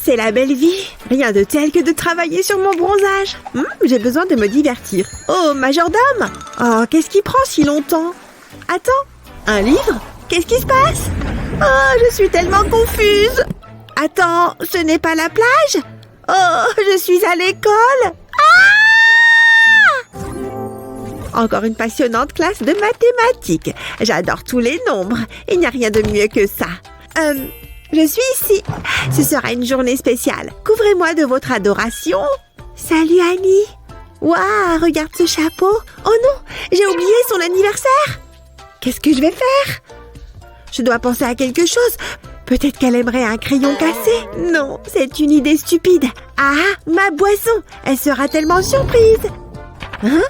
c'est la belle vie. Rien de tel que de travailler sur mon bronzage. J'ai besoin de me divertir. Oh, majordome! Oh, qu'est-ce qui prend si longtemps? Attends, un livre? Qu'est-ce qui se passe? Oh, je suis tellement confuse. Attends, ce n'est pas la plage? Oh, je suis à l'école. Ah! Encore une passionnante classe de mathématiques. J'adore tous les nombres. Il n'y a rien de mieux que ça. Je suis ici. Ce sera une journée spéciale. Couvrez-moi de votre adoration. Salut Annie. Waouh, regarde ce chapeau. Oh non, j'ai oublié son anniversaire. Qu'est-ce que je vais faire? Je dois penser à quelque chose. Peut-être qu'elle aimerait un crayon cassé. Non, c'est une idée stupide. Ah, ma boisson. Elle sera tellement surprise. Hein?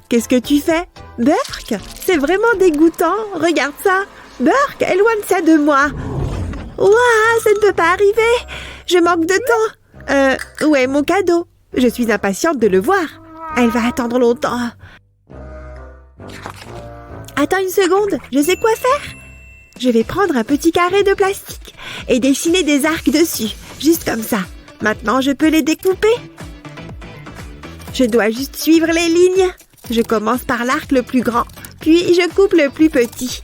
Qu'est-ce que tu fais? Burk? C'est vraiment dégoûtant. Regarde ça. Burk, éloigne ça de moi. Ouah, ça ne peut pas arriver. Je manque de temps. Où est mon cadeau? Je suis impatiente de le voir. Elle va attendre longtemps. Attends une seconde, je sais quoi faire. Je vais prendre un petit carré de plastique et dessiner des arcs dessus, juste comme ça. Maintenant, je peux les découper. Je dois juste suivre les lignes. Je commence par l'arc le plus grand, puis je coupe le plus petit.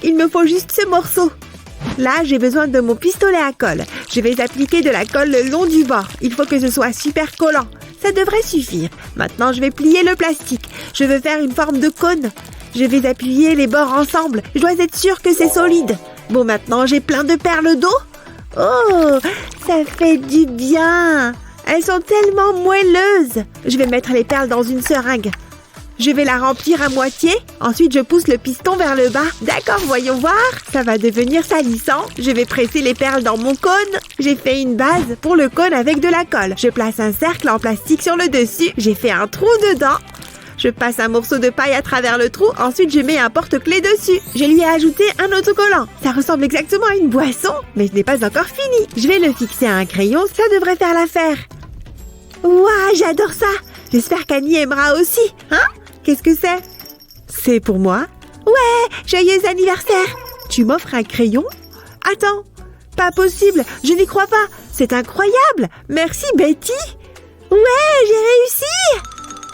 Il me faut juste ce morceau. Là, j'ai besoin de mon pistolet à colle. Je vais appliquer de la colle le long du bord. Il faut que ce soit super collant. Ça devrait suffire. Maintenant, je vais plier le plastique. Je veux faire une forme de cône. Je vais appuyer les bords ensemble. Je dois être sûre que c'est solide. Bon, maintenant, j'ai plein de perles d'eau. Oh, ça fait du bien. Elles sont tellement moelleuses. Je vais mettre les perles dans une seringue. Je vais la remplir à moitié. Ensuite, je pousse le piston vers le bas. D'accord, voyons voir. Ça va devenir salissant. Je vais presser les perles dans mon cône. J'ai fait une base pour le cône avec de la colle. Je place un cercle en plastique sur le dessus. J'ai fait un trou dedans. Je passe un morceau de paille à travers le trou. Ensuite, je mets un porte-clés dessus. Je lui ai ajouté un autocollant. Ça ressemble exactement à une boisson, mais ce n'est pas encore fini. Je vais le fixer à un crayon. Ça devrait faire l'affaire. Ouah, j'adore ça. J'espère qu'Annie aimera aussi. Hein? Qu'est-ce que c'est? C'est pour moi? Ouais, joyeux anniversaire! Tu m'offres un crayon? Attends, pas possible, je n'y crois pas. C'est incroyable! Merci Betty! Ouais, j'ai réussi!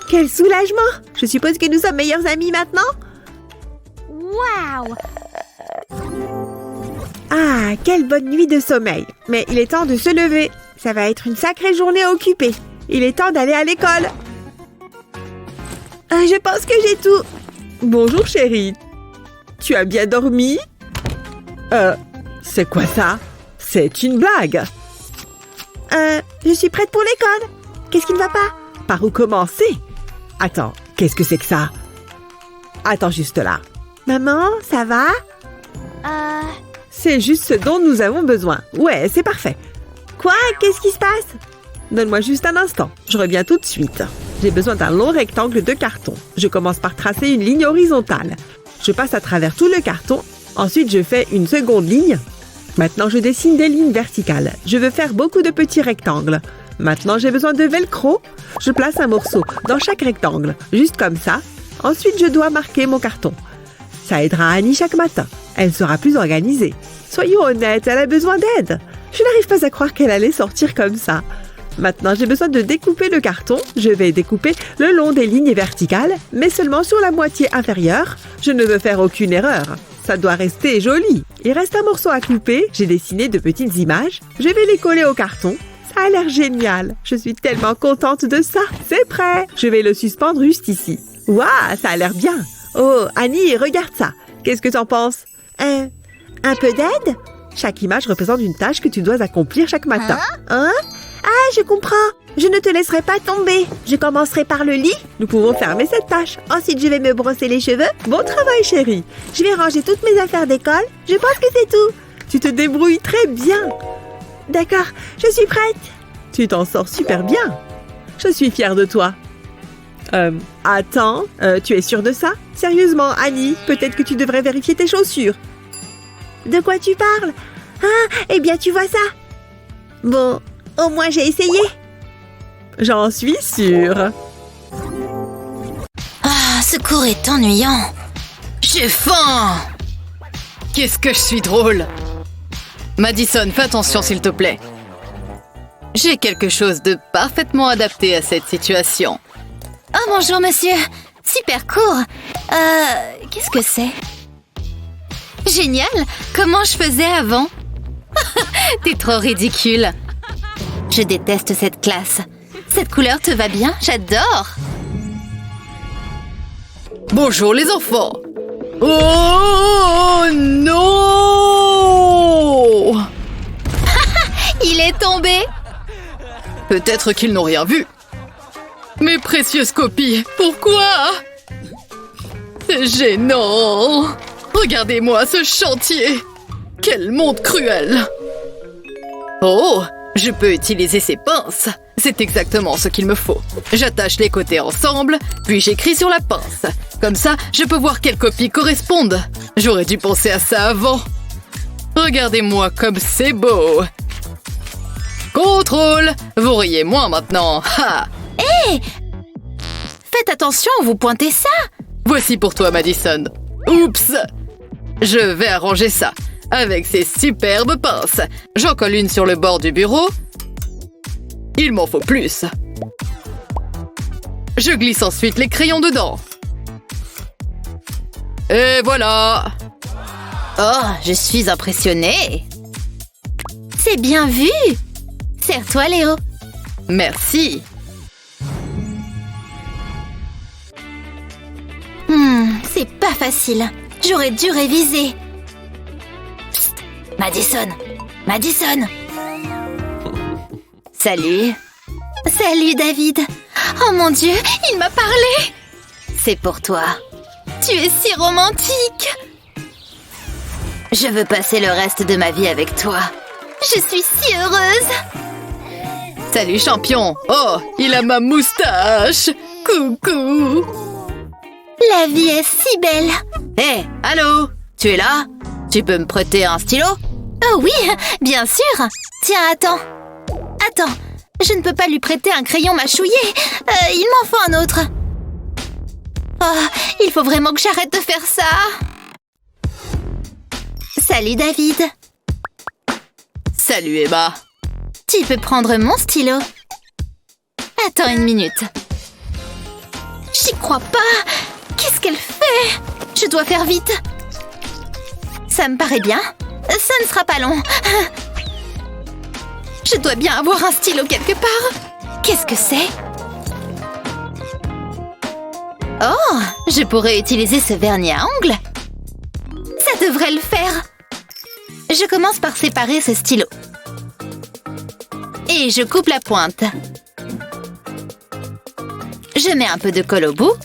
Quel soulagement! Je suppose que nous sommes meilleurs amis maintenant? Wow! Ah, quelle bonne nuit de sommeil! Mais il est temps de se lever. Ça va être une sacrée journée occupée. Il est temps d'aller à l'école. Je pense que j'ai tout. Bonjour chérie. Tu as bien dormi? C'est quoi ça? C'est une blague. Je suis prête pour l'école. Qu'est-ce qui ne va pas? Par où commencer? Attends, qu'est-ce que c'est que ça? Attends juste là. Maman, ça va? C'est juste ce dont nous avons besoin. Ouais, c'est parfait. Quoi? Qu'est-ce qui se passe? Donne-moi juste un instant. Je reviens tout de suite. J'ai besoin d'un long rectangle de carton. Je commence par tracer une ligne horizontale. Je passe à travers tout le carton. Ensuite, je fais une seconde ligne. Maintenant, je dessine des lignes verticales. Je veux faire beaucoup de petits rectangles. Maintenant, j'ai besoin de velcro. Je place un morceau dans chaque rectangle, juste comme ça. Ensuite, je dois marquer mon carton. Ça aidera Annie chaque matin. Elle sera plus organisée. Soyons honnêtes, elle a besoin d'aide. Je n'arrive pas à croire qu'elle allait sortir comme ça. Maintenant, j'ai besoin de découper le carton. Je vais découper le long des lignes verticales, mais seulement sur la moitié inférieure. Je ne veux faire aucune erreur. Ça doit rester joli. Il reste un morceau à couper. J'ai dessiné de petites images. Je vais les coller au carton. Ça a l'air génial. Je suis tellement contente de ça. C'est prêt. Je vais le suspendre juste ici. Waouh, ça a l'air bien. Oh, Annie, regarde ça. Qu'est-ce que t'en penses? Un peu d'aide? Chaque image représente une tâche que tu dois accomplir chaque matin. Hein? Ah, je comprends. Je ne te laisserai pas tomber. Je commencerai par le lit. Nous pouvons fermer cette tâche. Ensuite, je vais me brosser les cheveux. Bon travail, chérie. Je vais ranger toutes mes affaires d'école. Je pense que c'est tout. Tu te débrouilles très bien. D'accord, je suis prête. Tu t'en sors super bien. Je suis fière de toi. Attends, tu es sûre de ça? Sérieusement, Annie, peut-être que tu devrais vérifier tes chaussures. De quoi tu parles? Ah, eh bien, tu vois ça. Bon, au moins j'ai essayé. J'en suis sûre. Ah, ce cours est ennuyant. J'ai faim. Qu'est-ce que je suis drôle. Madison, fais attention s'il te plaît. J'ai quelque chose de parfaitement adapté à cette situation. Oh, bonjour, monsieur. Super court. Qu'est-ce que c'est? Génial. Comment je faisais avant? T'es trop ridicule. Je déteste cette classe. Cette couleur te va bien? J'adore. Bonjour les enfants. Oh non! Il est tombé. Peut-être qu'ils n'ont rien vu. Mes précieuses copies, pourquoi? C'est gênant. Regardez-moi ce chantier. Quel monde cruel. Oh, je peux utiliser ces pinces. C'est exactement ce qu'il me faut. J'attache les côtés ensemble, puis j'écris sur la pince. Comme ça, je peux voir quelles copies correspondent. J'aurais dû penser à ça avant. Regardez-moi comme c'est beau. Contrôle! Vous riez moins maintenant. Ha! Hé! Faites attention, vous pointez ça. Voici pour toi, Madison. Oups! Je vais arranger ça. Avec ces superbes pinces. J'en colle une sur le bord du bureau. Il m'en faut plus. Je glisse ensuite les crayons dedans. Et voilà! Oh, je suis impressionnée. C'est bien vu. Serre-toi, Léo. Merci. C'est pas facile. J'aurais dû réviser. Psst, Madison. Madison. Salut. Salut, David. Oh mon Dieu, il m'a parlé. C'est pour toi. Tu es si romantique. Je veux passer le reste de ma vie avec toi. Je suis si heureuse. Salut, champion. Oh, il a ma moustache. Coucou. La vie est si belle. Hé, allô? Tu es là? Tu peux me prêter un stylo? Oh oui, bien sûr. Tiens, attends. Attends, je ne peux pas lui prêter un crayon mâchouillé. Il m'en faut un autre. Oh, il faut vraiment que j'arrête de faire ça. Salut, David. Salut, Emma. Tu peux prendre mon stylo. Attends une minute. J'y crois pas. Qu'est-ce qu'elle fait? Je dois faire vite. Ça me paraît bien. Ça ne sera pas long. Je dois bien avoir un stylo quelque part. Qu'est-ce que c'est? Oh, je pourrais utiliser ce vernis à ongles. Ça devrait le faire. Je commence par séparer ce stylo. Et je coupe la pointe. Je mets un peu de colle au bout.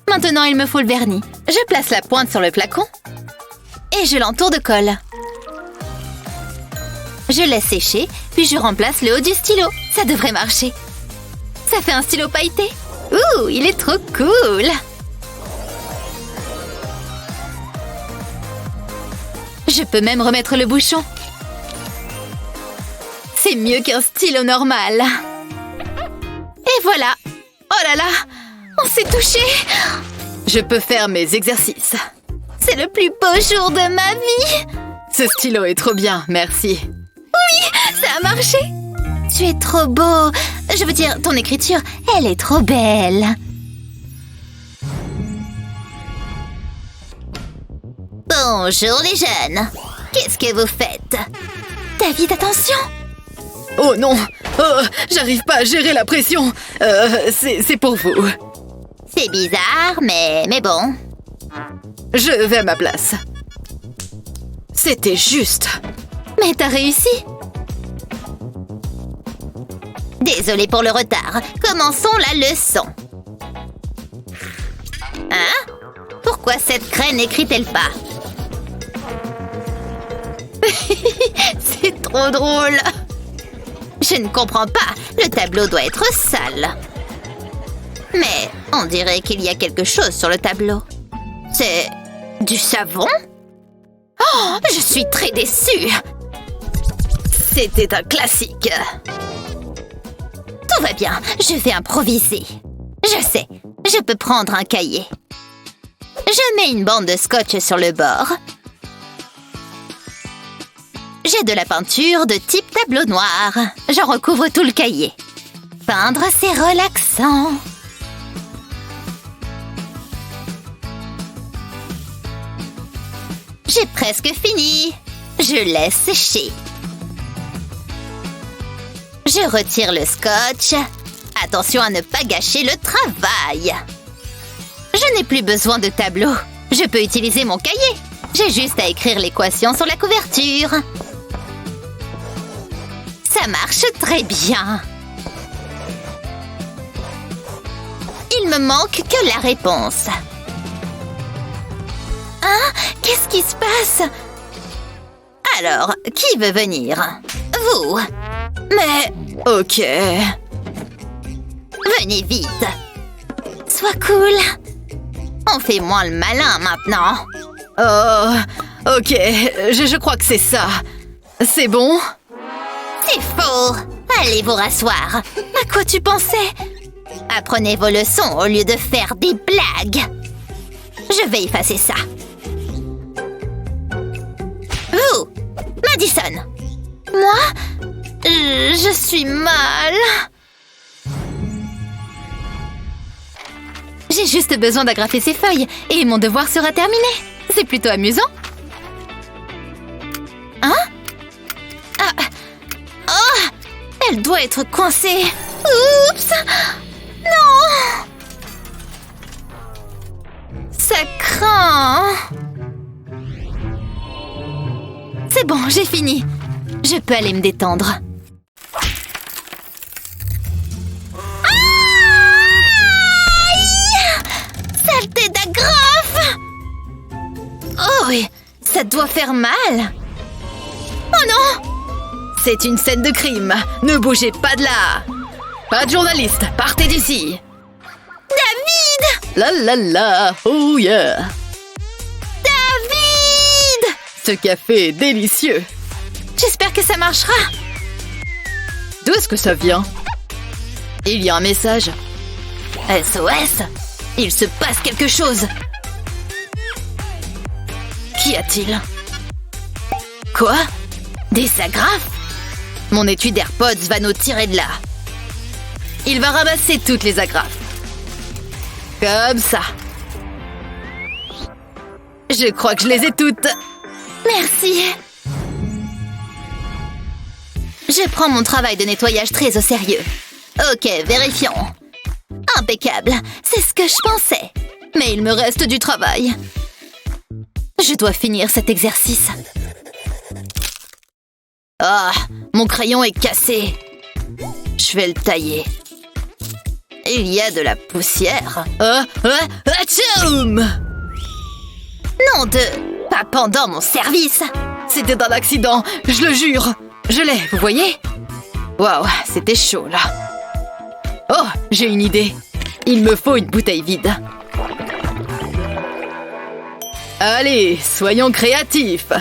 Maintenant, il me faut le vernis. Je place la pointe sur le flacon. Et je l'entoure de colle. Je laisse sécher, puis je remplace le haut du stylo. Ça devrait marcher. Ça fait un stylo pailleté. Ouh, il est trop cool. Je peux même remettre le bouchon. C'est mieux qu'un stylo normal. Et voilà. Oh là là, on s'est touché. Je peux faire mes exercices. C'est le plus beau jour de ma vie. Ce stylo est trop bien, merci. Ça a marché. Tu es trop beau. Je veux dire, ton écriture, elle est trop belle. Bonjour les jeunes. Qu'est-ce que vous faites? David, attention. Oh non! Oh, j'arrive pas à gérer la pression. C'est pour vous. C'est bizarre, mais bon. Je vais à ma place. C'était juste. Mais t'as réussi. Désolée pour le retard. Commençons la leçon. Hein? Pourquoi cette craie n'écrit-elle pas? C'est trop drôle. Je ne comprends pas. Le tableau doit être sale. Mais on dirait qu'il y a quelque chose sur le tableau. C'est du savon? Oh, je suis très déçue. C'était un classique. Tout va bien, je vais improviser. Je sais, je peux prendre un cahier. Je mets une bande de scotch sur le bord. J'ai de la peinture de type tableau noir. J'en recouvre tout le cahier. Peindre, c'est relaxant. J'ai presque fini. Je laisse sécher. Je retire le scotch. Attention à ne pas gâcher le travail. Je n'ai plus besoin de tableau. Je peux utiliser mon cahier. J'ai juste à écrire l'équation sur la couverture. Ça marche très bien. Il me manque que la réponse. Hein? Qu'est-ce qui se passe? Alors, qui veut venir? Vous. Mais... ok. Venez vite. Sois cool. On fait moins le malin maintenant. Oh, ok, je crois que c'est ça. C'est bon? C'est faux. Allez vous rasseoir. À quoi tu pensais? Apprenez vos leçons au lieu de faire des blagues. Je vais effacer ça. Vous, Madison. Moi? Je suis mal. J'ai juste besoin d'agrafer ces feuilles et mon devoir sera terminé. C'est plutôt amusant. Hein? Ah. Oh! Elle doit être coincée. Oups! Non! Ça craint. C'est bon, j'ai fini. Je peux aller me détendre. Saleté d'agrafe! Oh oui, ça doit faire mal. Oh non! C'est une scène de crime. Ne bougez pas de là. Pas de journaliste, partez d'ici. David! La la la, oh yeah. David! Ce café est délicieux. J'espère que ça marchera. D'où est-ce que ça vient? Il y a un message. SOS! Il se passe quelque chose. Qu'y a-t-il? Quoi? Des agrafes? Mon étui d'AirPods va nous tirer de là. Il va ramasser toutes les agrafes. Comme ça. Je crois que je les ai toutes. Merci. Je prends mon travail de nettoyage très au sérieux. Ok, vérifions. Impeccable, c'est ce que je pensais. Mais il me reste du travail. Je dois finir cet exercice. Ah, mon crayon est cassé. Je vais le tailler. Il y a de la poussière. Atchoum! Non de... pas pendant mon service. C'était un accident, je le jure. Je l'ai, vous voyez? Waouh, c'était chaud, là. Oh, j'ai une idée. Il me faut une bouteille vide. Allez, soyons créatifs.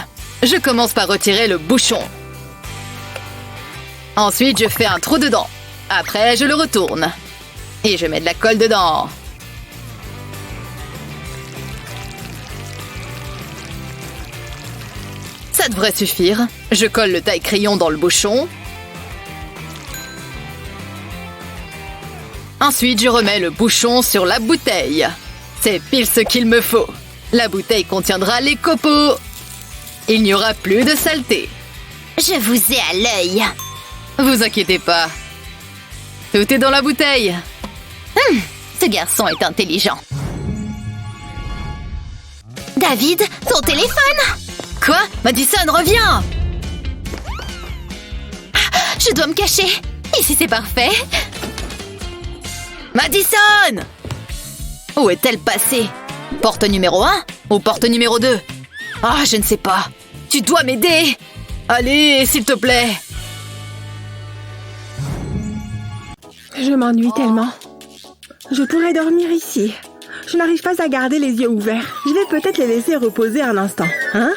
Je commence par retirer le bouchon. Ensuite, je fais un trou dedans. Après, je le retourne. Et je mets de la colle dedans. Ça devrait suffire. Je colle le taille-crayon dans le bouchon. Ensuite, je remets le bouchon sur la bouteille. C'est pile ce qu'il me faut. La bouteille contiendra les copeaux. Il n'y aura plus de saleté. Je vous ai à l'œil. Vous inquiétez pas. Tout est dans la bouteille. Ce garçon est intelligent. David, ton téléphone! Quoi? Madison, reviens! Je dois me cacher. Ici, c'est parfait. Madison! Où est-elle passée? Porte numéro 1 ou porte numéro 2? Ah, je ne sais pas. Tu dois m'aider! Allez, s'il te plaît! Je m'ennuie tellement. Je pourrais dormir ici. Je n'arrive pas à garder les yeux ouverts. Je vais peut-être les laisser reposer un instant. Hein?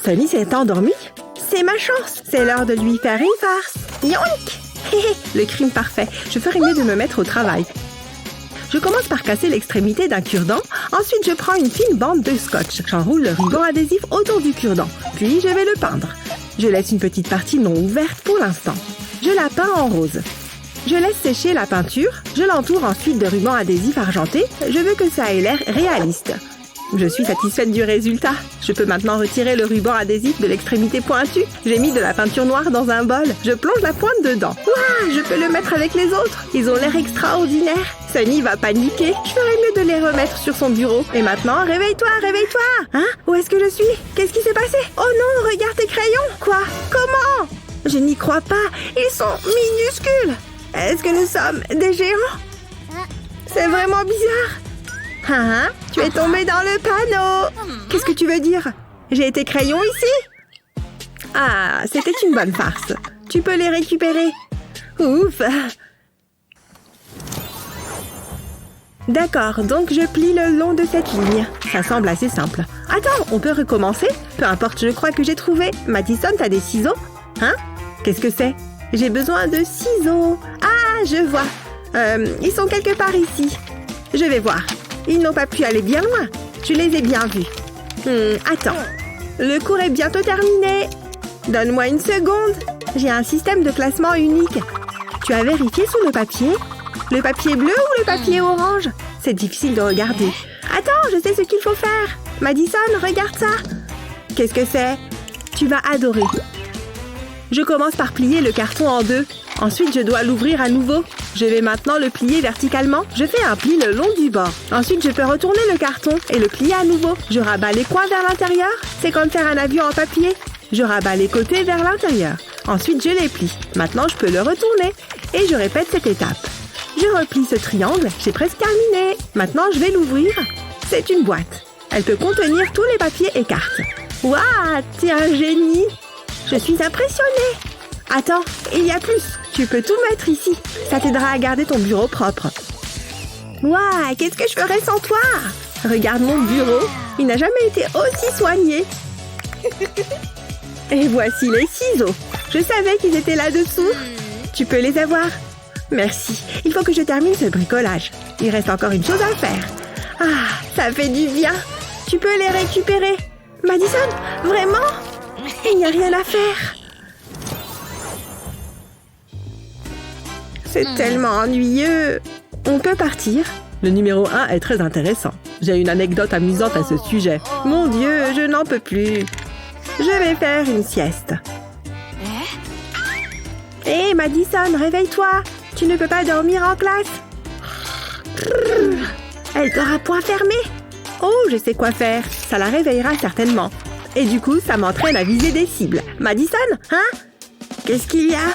Sunny s'est endormi? C'est ma chance. C'est l'heure de lui faire une farce. Yoink! Le crime parfait. Je ferais mieux de me mettre au travail. Je commence par casser l'extrémité d'un cure-dent. Ensuite, je prends une fine bande de scotch. J'enroule le ruban adhésif autour du cure-dent. Puis, je vais le peindre. Je laisse une petite partie non ouverte pour l'instant. Je la peins en rose. Je laisse sécher la peinture. Je l'entoure ensuite de ruban adhésif argenté. Je veux que ça ait l'air réaliste. Je suis satisfaite du résultat. Je peux maintenant retirer le ruban adhésif de l'extrémité pointue. J'ai mis de la peinture noire dans un bol. Je plonge la pointe dedans. Ouah, je peux le mettre avec les autres. Ils ont l'air extraordinaires. Sunny va paniquer. Je ferais mieux de les remettre sur son bureau. Et maintenant, réveille-toi, réveille-toi. Hein? Où est-ce que je suis? Qu'est-ce qui s'est passé? Oh non, regarde tes crayons. Quoi? Comment? Je n'y crois pas. Ils sont minuscules. Est-ce que nous sommes des géants? C'est vraiment bizarre. Hein? Tu es tombé dans le panneau. Qu'est-ce que tu veux dire? J'ai été crayon ici? Ah, c'était une bonne farce. Tu peux les récupérer. Ouf. D'accord, donc je plie le long de cette ligne. Ça semble assez simple. Attends, on peut recommencer? Peu importe, je crois que j'ai trouvé. Madison, t'as des ciseaux? Hein? Qu'est-ce que c'est? J'ai besoin de ciseaux. Ah, je vois. Ils sont quelque part ici. Je vais voir. Ils n'ont pas pu aller bien loin. Je les ai bien vus. Attends. Le cours est bientôt terminé. Donne-moi une seconde. J'ai un système de classement unique. Tu as vérifié sur le papier? Le papier bleu ou le papier orange? C'est difficile de regarder. Attends, je sais ce qu'il faut faire. Madison, regarde ça. Qu'est-ce que c'est? Tu vas adorer. Je commence par plier le carton en deux. Ensuite, je dois l'ouvrir à nouveau. Je vais maintenant le plier verticalement. Je fais un pli le long du bord. Ensuite, je peux retourner le carton et le plier à nouveau. Je rabats les coins vers l'intérieur. C'est comme faire un avion en papier. Je rabats les côtés vers l'intérieur. Ensuite, je les plie. Maintenant, je peux le retourner. Et je répète cette étape. Je replie ce triangle. J'ai presque terminé. Maintenant, je vais l'ouvrir. C'est une boîte. Elle peut contenir tous les papiers et cartes. Waouh, t'es un génie! Je suis impressionnée. Attends, il y a plus. Tu peux tout mettre ici. Ça t'aidera à garder ton bureau propre. Waouh, qu'est-ce que je ferais sans toi? Regarde mon bureau. Il n'a jamais été aussi soigné. Et voici les ciseaux. Je savais qu'ils étaient là-dessous. Tu peux les avoir. Merci. Il faut que je termine ce bricolage. Il reste encore une chose à faire. Ah, ça fait du bien. Tu peux les récupérer. Madison, vraiment? Il n'y a rien à faire. C'est tellement ennuyeux. On peut partir. Le numéro 1 est très intéressant. J'ai une anecdote amusante à ce sujet. Mon Dieu, je n'en peux plus. Je vais faire une sieste. Hé, Madison, réveille-toi. Tu ne peux pas dormir en classe. Elle t'aura point fermé. Oh, je sais quoi faire. Ça la réveillera certainement. Et du coup, ça m'entraîne à viser des cibles. Madison, hein? Qu'est-ce qu'il y a?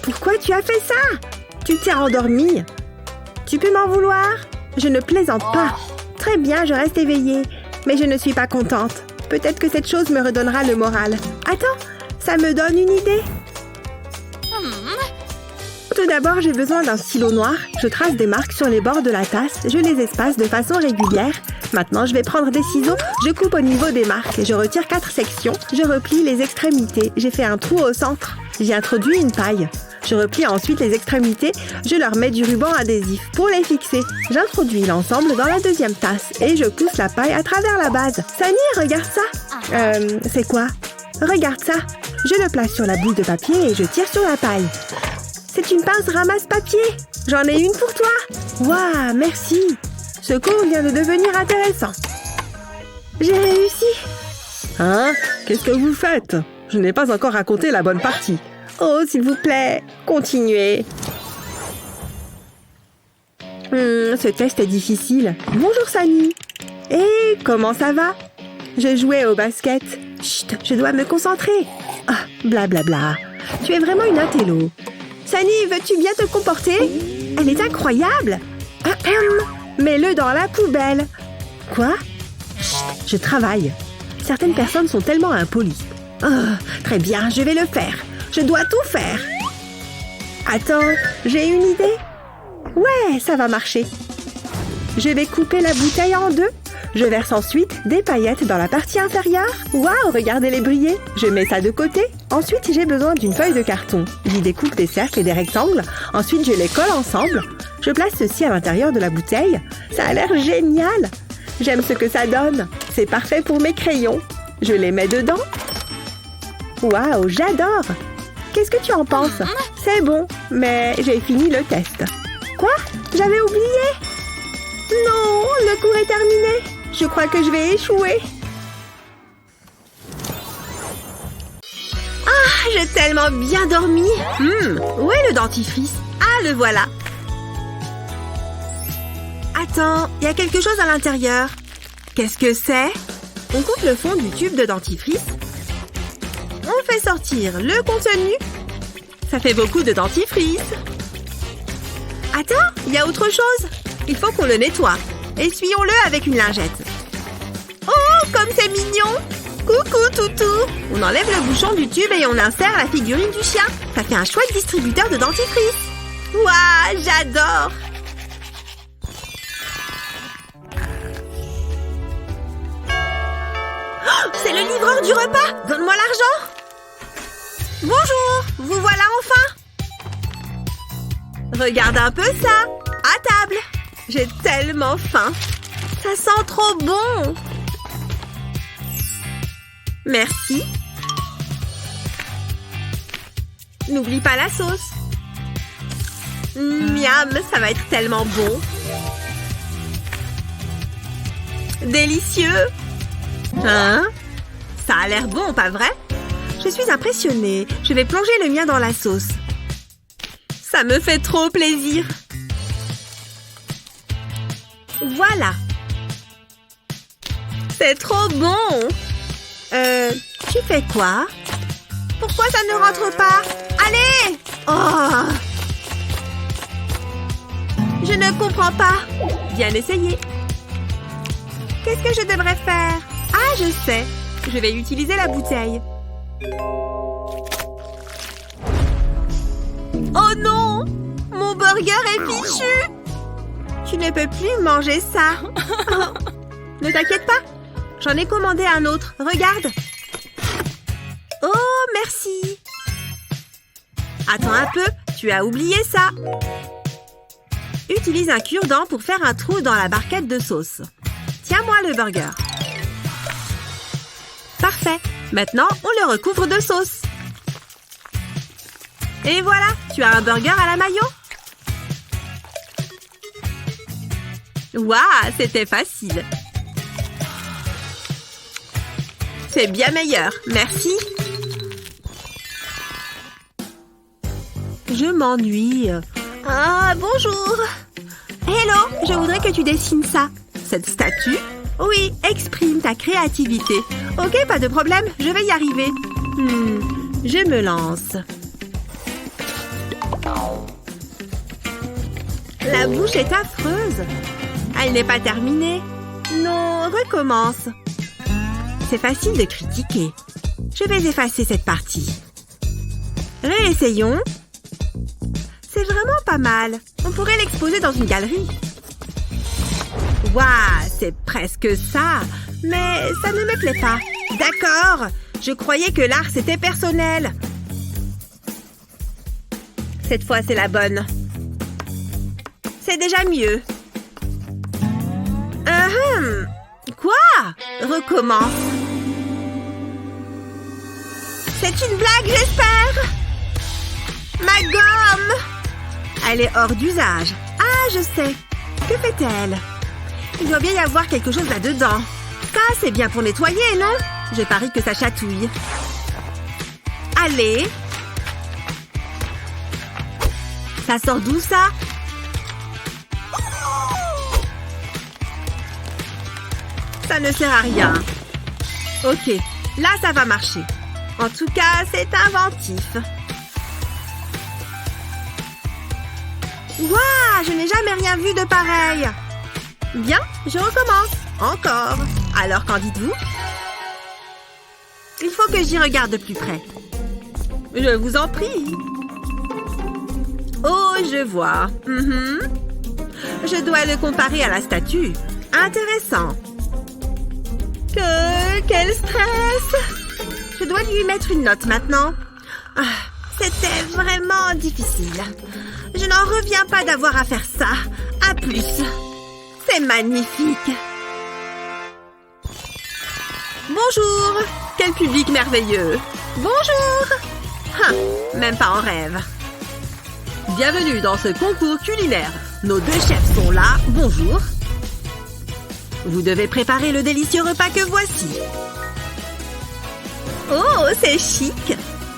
Pourquoi tu as fait ça? Tu t'es endormie. Tu peux m'en vouloir? Je ne plaisante pas. Très bien, je reste éveillée. Mais je ne suis pas contente. Peut-être que cette chose me redonnera le moral. Attends, ça me donne une idée. Tout d'abord, j'ai besoin d'un stylo noir. Je trace des marques sur les bords de la tasse. Je les espace de façon régulière. Maintenant, je vais prendre des ciseaux. Je coupe au niveau des marques. Je retire 4 sections. Je replie les extrémités. J'ai fait un trou au centre. J'y introduis une paille. Je replie ensuite les extrémités. Je leur mets du ruban adhésif pour les fixer. J'introduis l'ensemble dans la deuxième tasse et je pousse la paille à travers la base. Sunny, regarde ça. C'est quoi? Regarde ça. Je le place sur la boule de papier et je tire sur la paille. C'est une pince ramasse-papier. J'en ai une pour toi. Waouh, merci. Ce cours vient de devenir intéressant. J'ai réussi. Hein? Qu'est-ce que vous faites? Je n'ai pas encore raconté la bonne partie. Oh, s'il vous plaît, continuez. Ce test est difficile. Bonjour, Sunny. Et comment ça va? Je jouais au basket. Chut, je dois me concentrer. Ah, blablabla. Tu es vraiment une intello. Sunny, veux-tu bien te comporter? Elle est incroyable. Mets-le dans la poubelle. Quoi? Chut, je travaille. Certaines personnes sont tellement impolies. Oh, très bien, je vais le faire. Je dois tout faire. Attends, j'ai une idée. Ouais, ça va marcher. Je vais couper la bouteille en deux. Je verse ensuite des paillettes dans la partie inférieure. Waouh, regardez-les briller. Je mets ça de côté. Ensuite, j'ai besoin d'une feuille de carton. J'y découpe des cercles et des rectangles. Ensuite, je les colle ensemble. Je place ceci à l'intérieur de la bouteille. Ça a l'air génial. J'aime ce que ça donne. C'est parfait pour mes crayons. Je les mets dedans. Waouh, j'adore! Qu'est-ce que tu en penses? C'est bon, mais j'ai fini le test. Quoi? J'avais oublié! Non, le cours est terminé. Je crois que je vais échouer. Ah, j'ai tellement bien dormi. Où est le dentifrice? Ah, le voilà. Attends, il y a quelque chose à l'intérieur. Qu'est-ce que c'est? On coupe le fond du tube de dentifrice. On fait sortir le contenu. Ça fait beaucoup de dentifrice. Attends, il y a autre chose. Il faut qu'on le nettoie. Essuyons-le avec une lingette. Oh, comme c'est mignon! Coucou, toutou! On enlève le bouchon du tube et on insère la figurine du chien. Ça fait un chouette distributeur de dentifrice. Waouh, j'adore! Oh, c'est le livreur du repas! Donne-moi l'argent! Bonjour! Vous voilà enfin! Regarde un peu ça! À table! J'ai tellement faim! Ça sent trop bon! Merci! N'oublie pas la sauce! Miam! Ça va être tellement bon! Délicieux! Hein? Ça a l'air bon, pas vrai? Je suis impressionnée. Je vais plonger le mien dans la sauce. Ça me fait trop plaisir! Voilà! C'est trop bon! Tu fais quoi? Pourquoi ça ne rentre pas? Allez! Oh! Je ne comprends pas. Bien essayé. Qu'est-ce que je devrais faire? Ah, je sais. Je vais utiliser la bouteille. Oh non! Mon burger est fichu! Tu ne peux plus manger ça. Ne t'inquiète pas. J'en ai commandé un autre. Regarde. Oh, merci. Attends un peu. Tu as oublié ça. Utilise un cure-dent pour faire un trou dans la barquette de sauce. Tiens-moi le burger. Parfait. Maintenant, on le recouvre de sauce. Et voilà, tu as un burger à la mayo. Waouh, c'était facile. C'est bien meilleur, merci. Je m'ennuie. Ah, bonjour. Hello, je voudrais que tu dessines ça. Cette statue? Oui, exprime ta créativité. Ok, pas de problème, je vais y arriver. Je me lance. La bouche est affreuse. Elle n'est pas terminée. Non, recommence. C'est facile de critiquer. Je vais effacer cette partie. Réessayons. C'est vraiment pas mal. On pourrait l'exposer dans une galerie. Waouh, c'est presque ça. Mais ça ne me plaît pas. D'accord. Je croyais que l'art, c'était personnel. Cette fois, c'est la bonne. C'est déjà mieux. Quoi? Recommence. C'est une blague, j'espère. Ma gomme. Elle est hors d'usage. Ah, je sais. Que fait-elle? Il doit bien y avoir quelque chose là-dedans. Ça, c'est bien pour nettoyer, non? Je parie que ça chatouille. Allez. Ça sort d'où, ça? Ça ne sert à rien. Ok, là, ça va marcher. En tout cas, c'est inventif. Waouh, je n'ai jamais rien vu de pareil. Bien, je recommence. Encore. Alors, qu'en dites-vous? Il faut que j'y regarde de plus près. Je vous en prie. Oh, je vois. Je dois le comparer à la statue. Intéressant. Quel stress! Je dois lui mettre une note maintenant. Ah, c'était vraiment difficile. Je n'en reviens pas d'avoir à faire ça. À plus. C'est magnifique. Bonjour. Quel public merveilleux. Bonjour! Même pas en rêve. Bienvenue dans ce concours culinaire. Nos deux chefs sont là. Bonjour. Vous devez préparer le délicieux repas que voici. Oh, c'est chic!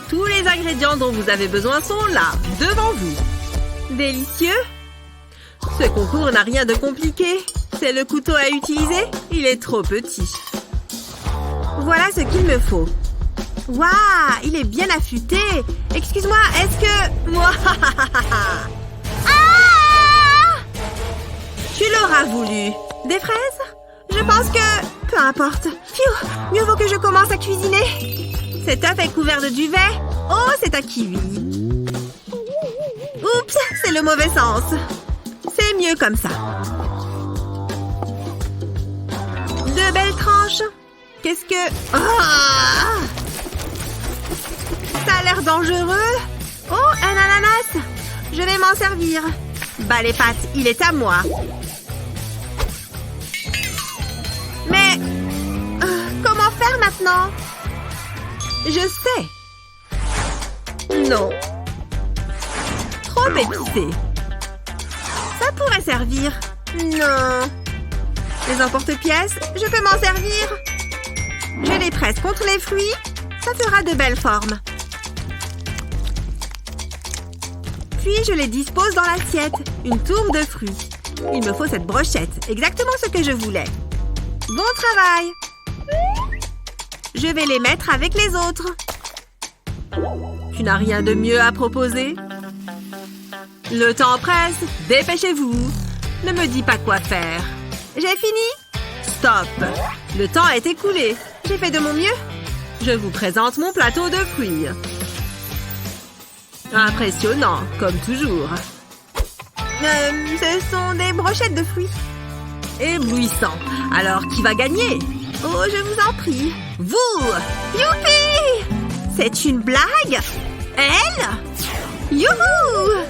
Tous les ingrédients dont vous avez besoin sont là, devant vous. Délicieux? Ce concours n'a rien de compliqué. C'est le couteau à utiliser? Il est trop petit. Voilà ce qu'il me faut. Waouh, il est bien affûté. Excuse-moi, est-ce que... Moi, Tu l'auras voulu. Des fraises? Je pense que... Peu importe. Pfiou, mieux vaut que je commence à cuisiner. Cet œuf est couvert de duvet. Oh, c'est un kiwi. Oups, c'est le mauvais sens. C'est mieux comme ça. De belles tranches. Qu'est-ce que... Oh! Ça a l'air dangereux. Oh, un ananas. Je vais m'en servir. Bah les pâtes, il est à moi. Mais... comment faire maintenant? Je sais. Non. Trop épicé. Ça pourrait servir. Non. Les emporte-pièces, je peux m'en servir. Je les presse contre les fruits. Ça fera de belles formes. Puis je les dispose dans l'assiette. Une tourbe de fruits. Il me faut cette brochette. Exactement ce que je voulais. Bon travail. Je vais les mettre avec les autres. Tu n'as rien de mieux à proposer? Le temps presse. Dépêchez-vous. Ne me dis pas quoi faire. J'ai fini? Stop. Le temps est écoulé. J'ai fait de mon mieux. Je vous présente mon plateau de fruits. Impressionnant, comme toujours. Ce sont des brochettes de fruits. Éblouissant. Alors, qui va gagner? Oh, je vous en prie. Vous! Youpi! C'est une blague? Elle? Youhou!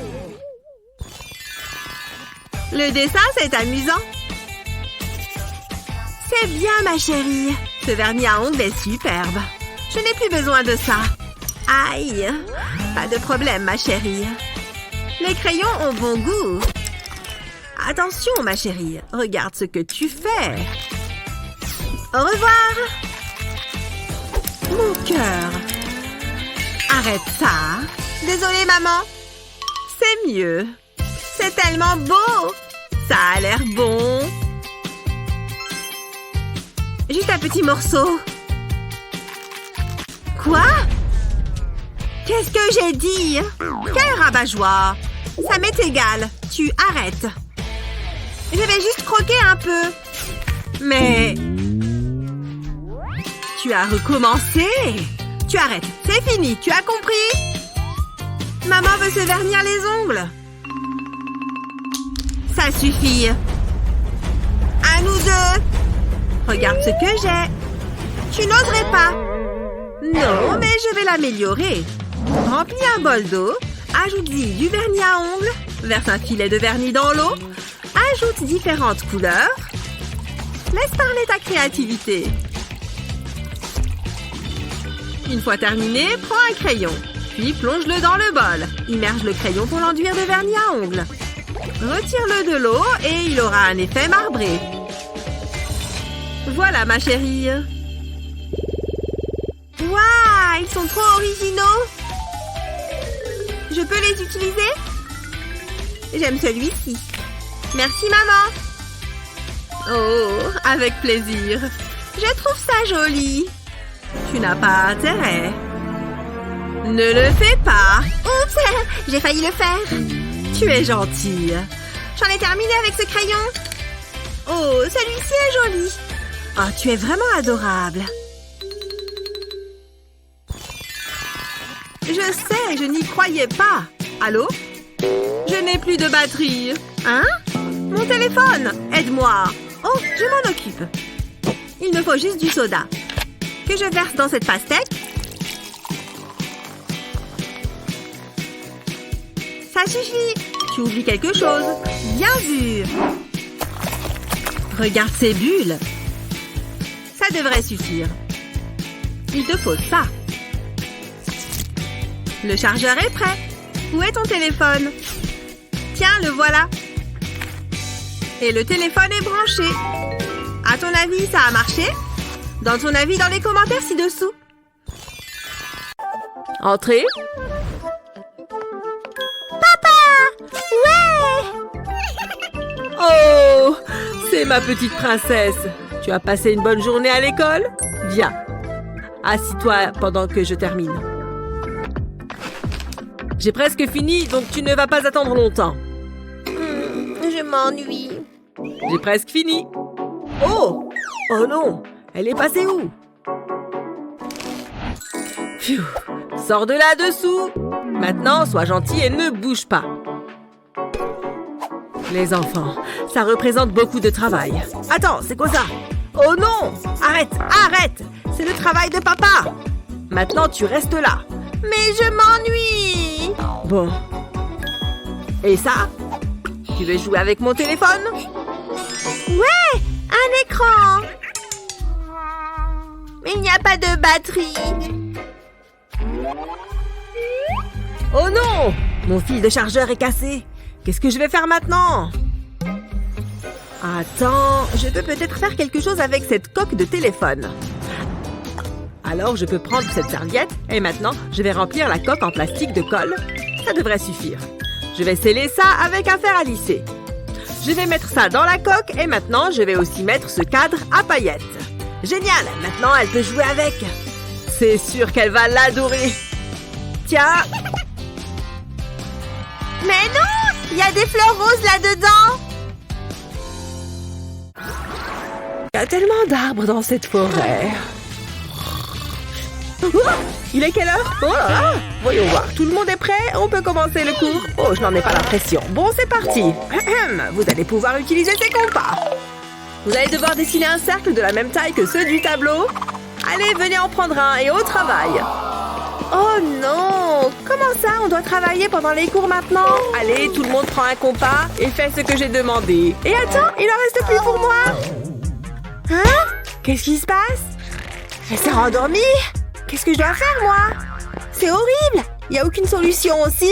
Le dessin, c'est amusant. C'est bien, ma chérie. Ce vernis à ongles est superbe. Je n'ai plus besoin de ça. Aïe! Pas de problème, ma chérie. Les crayons ont bon goût. Attention, ma chérie. Regarde ce que tu fais. Au revoir. Mon cœur. Arrête ça. Désolée, maman. C'est mieux. C'est tellement beau. Ça a l'air bon. Juste un petit morceau. Quoi? Qu'est-ce que j'ai dit? Quel rabat-joie. Ça m'est égal. Tu arrêtes. Je vais juste croquer un peu. Mais... Tu as recommencé. Tu arrêtes. C'est fini. Tu as compris? Maman veut se vernir les ongles. Ça suffit. À nous deux. Regarde ce que j'ai. Tu n'oserais pas. Non, mais je vais l'améliorer. Remplis un bol d'eau. Ajoute-y du vernis à ongles. Verse un filet de vernis dans l'eau. Ajoute différentes couleurs. Laisse parler ta créativité. Une fois terminé, prends un crayon. Puis plonge-le dans le bol. Immerge le crayon pour l'enduire de vernis à ongles. Retire-le de l'eau et il aura un effet marbré. Voilà, ma chérie. Waouh, ils sont trop originaux. Je peux les utiliser? J'aime celui-ci. Merci, maman. Oh, avec plaisir. Je trouve ça joli. Tu n'as pas intérêt. Ne le fais pas. Oups, j'ai failli le faire. Tu es gentille. J'en ai terminé avec ce crayon. Oh, celui-ci est joli. Oh, tu es vraiment adorable. Je sais, je n'y croyais pas. Allô? Je n'ai plus de batterie. Hein? Mon téléphone! Aide-moi! Oh, je m'en occupe. Il me faut juste du soda. Que je verse dans cette pastèque. Ça suffit. Tu oublies quelque chose. Bien vu. Regarde ces bulles. Ça devrait suffire. Il te faut ça. Le chargeur est prêt. Où est ton téléphone? Tiens, le voilà. Et le téléphone est branché. À ton avis, ça a marché? Donne ton avis dans les commentaires ci-dessous. Entrez. Oh, c'est ma petite princesse. Tu as passé une bonne journée à l'école? Viens. Assis-toi pendant que je termine. J'ai presque fini, donc tu ne vas pas attendre longtemps. Je m'ennuie. J'ai presque fini. Oh! Oh non! Elle est passée où? Pfiou! Sors de là-dessous! Maintenant, sois gentil et ne bouge pas. Les enfants, ça représente beaucoup de travail. Attends, c'est quoi ça? Oh non! Arrête! Arrête! C'est le travail de papa! Maintenant, tu restes là. Mais je m'ennuie! Bon. Et ça? Tu veux jouer avec mon téléphone? Ouais! Un écran! Mais il n'y a pas de batterie. Oh non! Mon fil de chargeur est cassé. Qu'est-ce que je vais faire maintenant? Attends, je peux peut-être faire quelque chose avec cette coque de téléphone. Alors, je peux prendre cette serviette et maintenant, je vais remplir la coque en plastique de colle. Ça devrait suffire. Je vais sceller ça avec un fer à lisser. Je vais mettre ça dans la coque et maintenant, je vais aussi mettre ce cadre à paillettes. Génial! Maintenant, elle peut jouer avec. C'est sûr qu'elle va l'adorer. Tiens! Mais non! Il y a des fleurs roses là-dedans! Il y a tellement d'arbres dans cette forêt. Il est quelle heure? Oh là là! Voyons voir. Tout le monde est prêt? On peut commencer le cours? Oh, je n'en ai pas l'impression. Bon, c'est parti. Vous allez pouvoir utiliser ces compas. Vous allez devoir dessiner un cercle de la même taille que ceux du tableau. Allez, venez en prendre un et au travail. Oh non! Comment ça? On doit travailler pendant les cours maintenant? Allez, tout le monde prend un compas et fait ce que j'ai demandé. Et attends, il en reste plus pour moi. Hein? Qu'est-ce qui se passe? Elle s'est rendormie? Qu'est-ce que je dois faire, moi? C'est horrible! Il n'y a aucune solution aussi?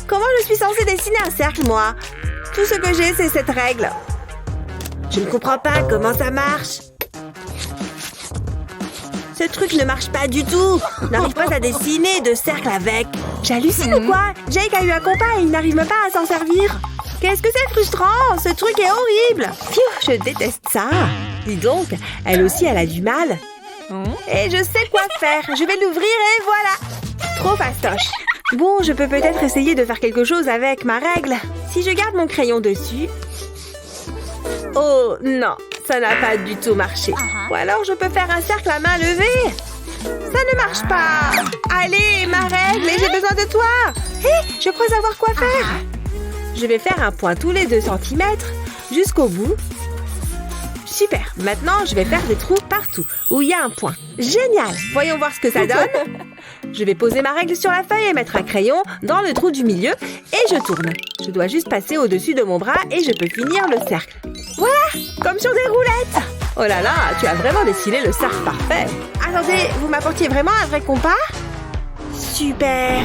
Comment je suis censée dessiner un cercle, moi? Tout ce que j'ai, c'est cette règle. Je ne comprends pas comment ça marche. Ce truc ne marche pas du tout. Je n'arrive pas à dessiner de cercle avec. J'hallucine ou quoi? Jake a eu un compas et il n'arrive même pas à s'en servir. Qu'est-ce que c'est frustrant! Ce truc est horrible! Pfiou, je déteste ça. Dis donc, elle aussi, elle a du mal. Et je sais quoi faire. Je vais l'ouvrir et voilà. Trop fastoche. Bon, je peux peut-être essayer de faire quelque chose avec ma règle. Si je garde mon crayon dessus... Oh non, ça n'a pas du tout marché. Ou alors je peux faire un cercle à main levée. Ça ne marche pas. Allez, ma règle, et j'ai besoin de toi. Hé, je crois savoir quoi faire. Je vais faire un point tous les 2 centimètres jusqu'au bout. Super. Maintenant, je vais faire des trous partout où il y a un point. Génial. Voyons voir ce que ça donne. Je vais poser ma règle sur la feuille et mettre un crayon dans le trou du milieu et je tourne. Je dois juste passer au-dessus de mon bras et je peux finir le cercle. Voilà, comme sur des roulettes. Oh là là, tu as vraiment dessiné le cercle parfait. Attendez, vous m'apportiez vraiment un vrai compas? Super.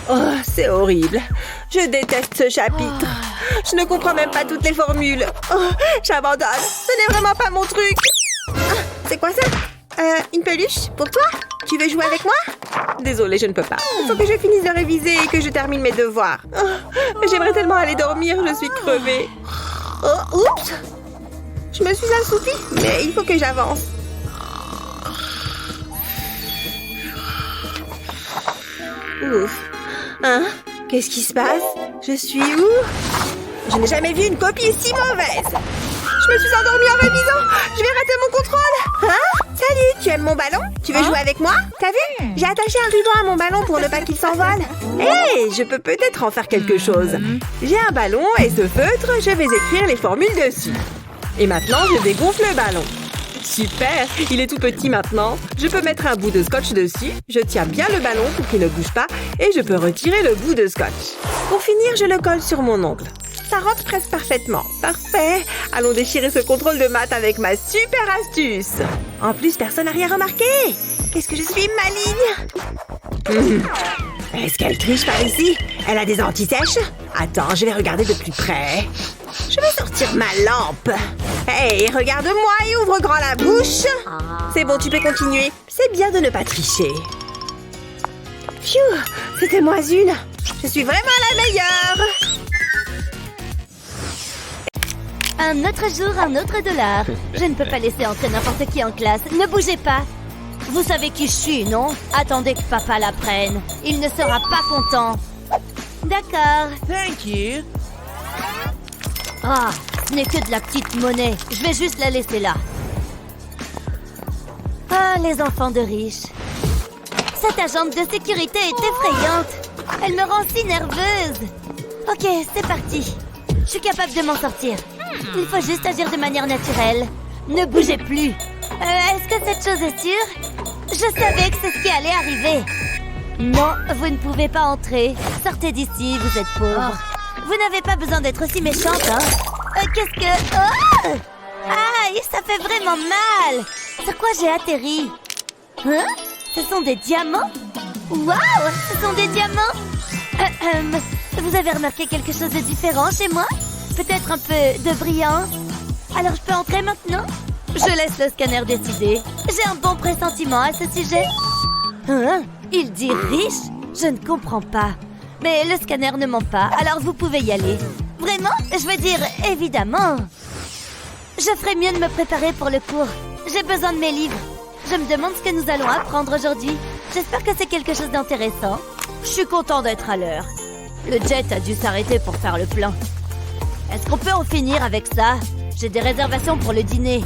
Oh, c'est horrible. Je déteste ce chapitre. Je ne comprends même pas toutes les formules. Oh, j'abandonne. Ce n'est vraiment pas mon truc. Ah, c'est quoi ça? Une peluche pour toi? Tu veux jouer avec moi? Désolée, je ne peux pas. Il faut que je finisse de réviser et que je termine mes devoirs. Oh, j'aimerais tellement aller dormir, je suis crevée. Oh, oups! Je me suis assoupie, mais il faut que j'avance. Ouf. Hein? Qu'est-ce qui se passe? Je suis où? Je n'ai jamais vu une copie si mauvaise. Je me suis endormie en révisant. Je vais rater mon contrôle. Hein? Salut, tu aimes mon ballon? Tu veux jouer avec moi? T'as vu? J'ai attaché un ruban à mon ballon pour ne pas qu'il s'envole. Hé, je peux peut-être en faire quelque chose. J'ai un ballon et ce feutre, je vais écrire les formules dessus. Et maintenant, je dégonfle le ballon. Super, il est tout petit maintenant. Je peux mettre un bout de scotch dessus. Je tiens bien le ballon pour qu'il ne bouge pas et je peux retirer le bout de scotch. Pour finir, je le colle sur mon ongle. Ça rentre presque parfaitement. Parfait. Allons déchirer ce contrôle de maths avec ma super astuce. En plus, personne n'a rien remarqué. Qu'est-ce que je suis maligne. Est-ce qu'elle triche par ici? Elle a des anti-sèches? Attends, je vais regarder de plus près. Je vais sortir ma lampe. Hey, regarde-moi et ouvre grand la bouche. C'est bon, tu peux continuer. C'est bien de ne pas tricher. Phew, c'était moi une. Je suis vraiment la meilleure. Un autre jour, un autre dollar. Je ne peux pas laisser entrer n'importe qui en classe. Ne bougez pas. Vous savez qui je suis, non? Attendez que papa l'apprenne. Il ne sera pas content. D'accord. Thank you. Ah, ce n'est que de la petite monnaie. Je vais juste la laisser là. Ah, les enfants de riches. Cette agente de sécurité est effrayante. Elle me rend si nerveuse. Ok, c'est parti. Je suis capable de m'en sortir. Il faut juste agir de manière naturelle. Ne bougez plus. Est-ce que cette chose est sûre? Je savais que c'est ce qui allait arriver. Non, vous ne pouvez pas entrer. Sortez d'ici, vous êtes pauvre. Vous n'avez pas besoin d'être aussi méchante, hein? Qu'est-ce que... Oh! Aïe, ça fait vraiment mal. Sur quoi j'ai atterri? Hein? Ce sont des diamants? Waouh, ce sont des diamants? Vous avez remarqué quelque chose de différent chez moi? Peut-être un peu de brillance? Alors je peux entrer maintenant? Je laisse le scanner décider. J'ai un bon pressentiment à ce sujet. Hein? Il dit riche? Je ne comprends pas. Mais le scanner ne ment pas, alors vous pouvez y aller. Vraiment? Je veux dire, évidemment. Je ferais mieux de me préparer pour le cours. J'ai besoin de mes livres. Je me demande ce que nous allons apprendre aujourd'hui. J'espère que c'est quelque chose d'intéressant. Je suis content d'être à l'heure. Le jet a dû s'arrêter pour faire le plein. Est-ce qu'on peut en finir avec ça? J'ai des réservations pour le dîner.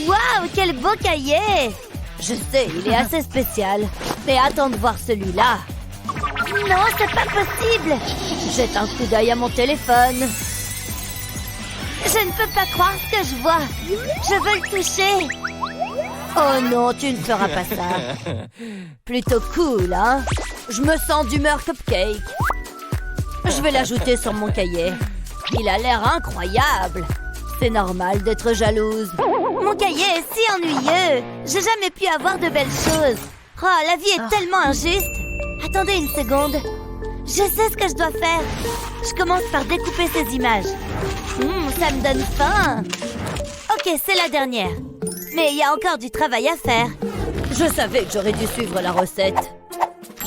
Waouh, quel beau cahier! Je sais, il est assez spécial. Mais attends de voir celui-là. Non, c'est pas possible! Jette un coup d'œil à mon téléphone. Je ne peux pas croire ce que je vois. Je veux le toucher. Oh non, tu ne feras pas ça. Plutôt cool, hein? Je me sens d'humeur cupcake. Je vais l'ajouter sur mon cahier. Il a l'air incroyable. C'est normal d'être jalouse. Mon cahier est si ennuyeux. J'ai jamais pu avoir de belles choses. Oh, la vie est tellement injuste. Attendez une seconde. Je sais ce que je dois faire. Je commence par découper ces images. Ça me donne faim. Ok, c'est la dernière. Mais il y a encore du travail à faire. Je savais que j'aurais dû suivre la recette.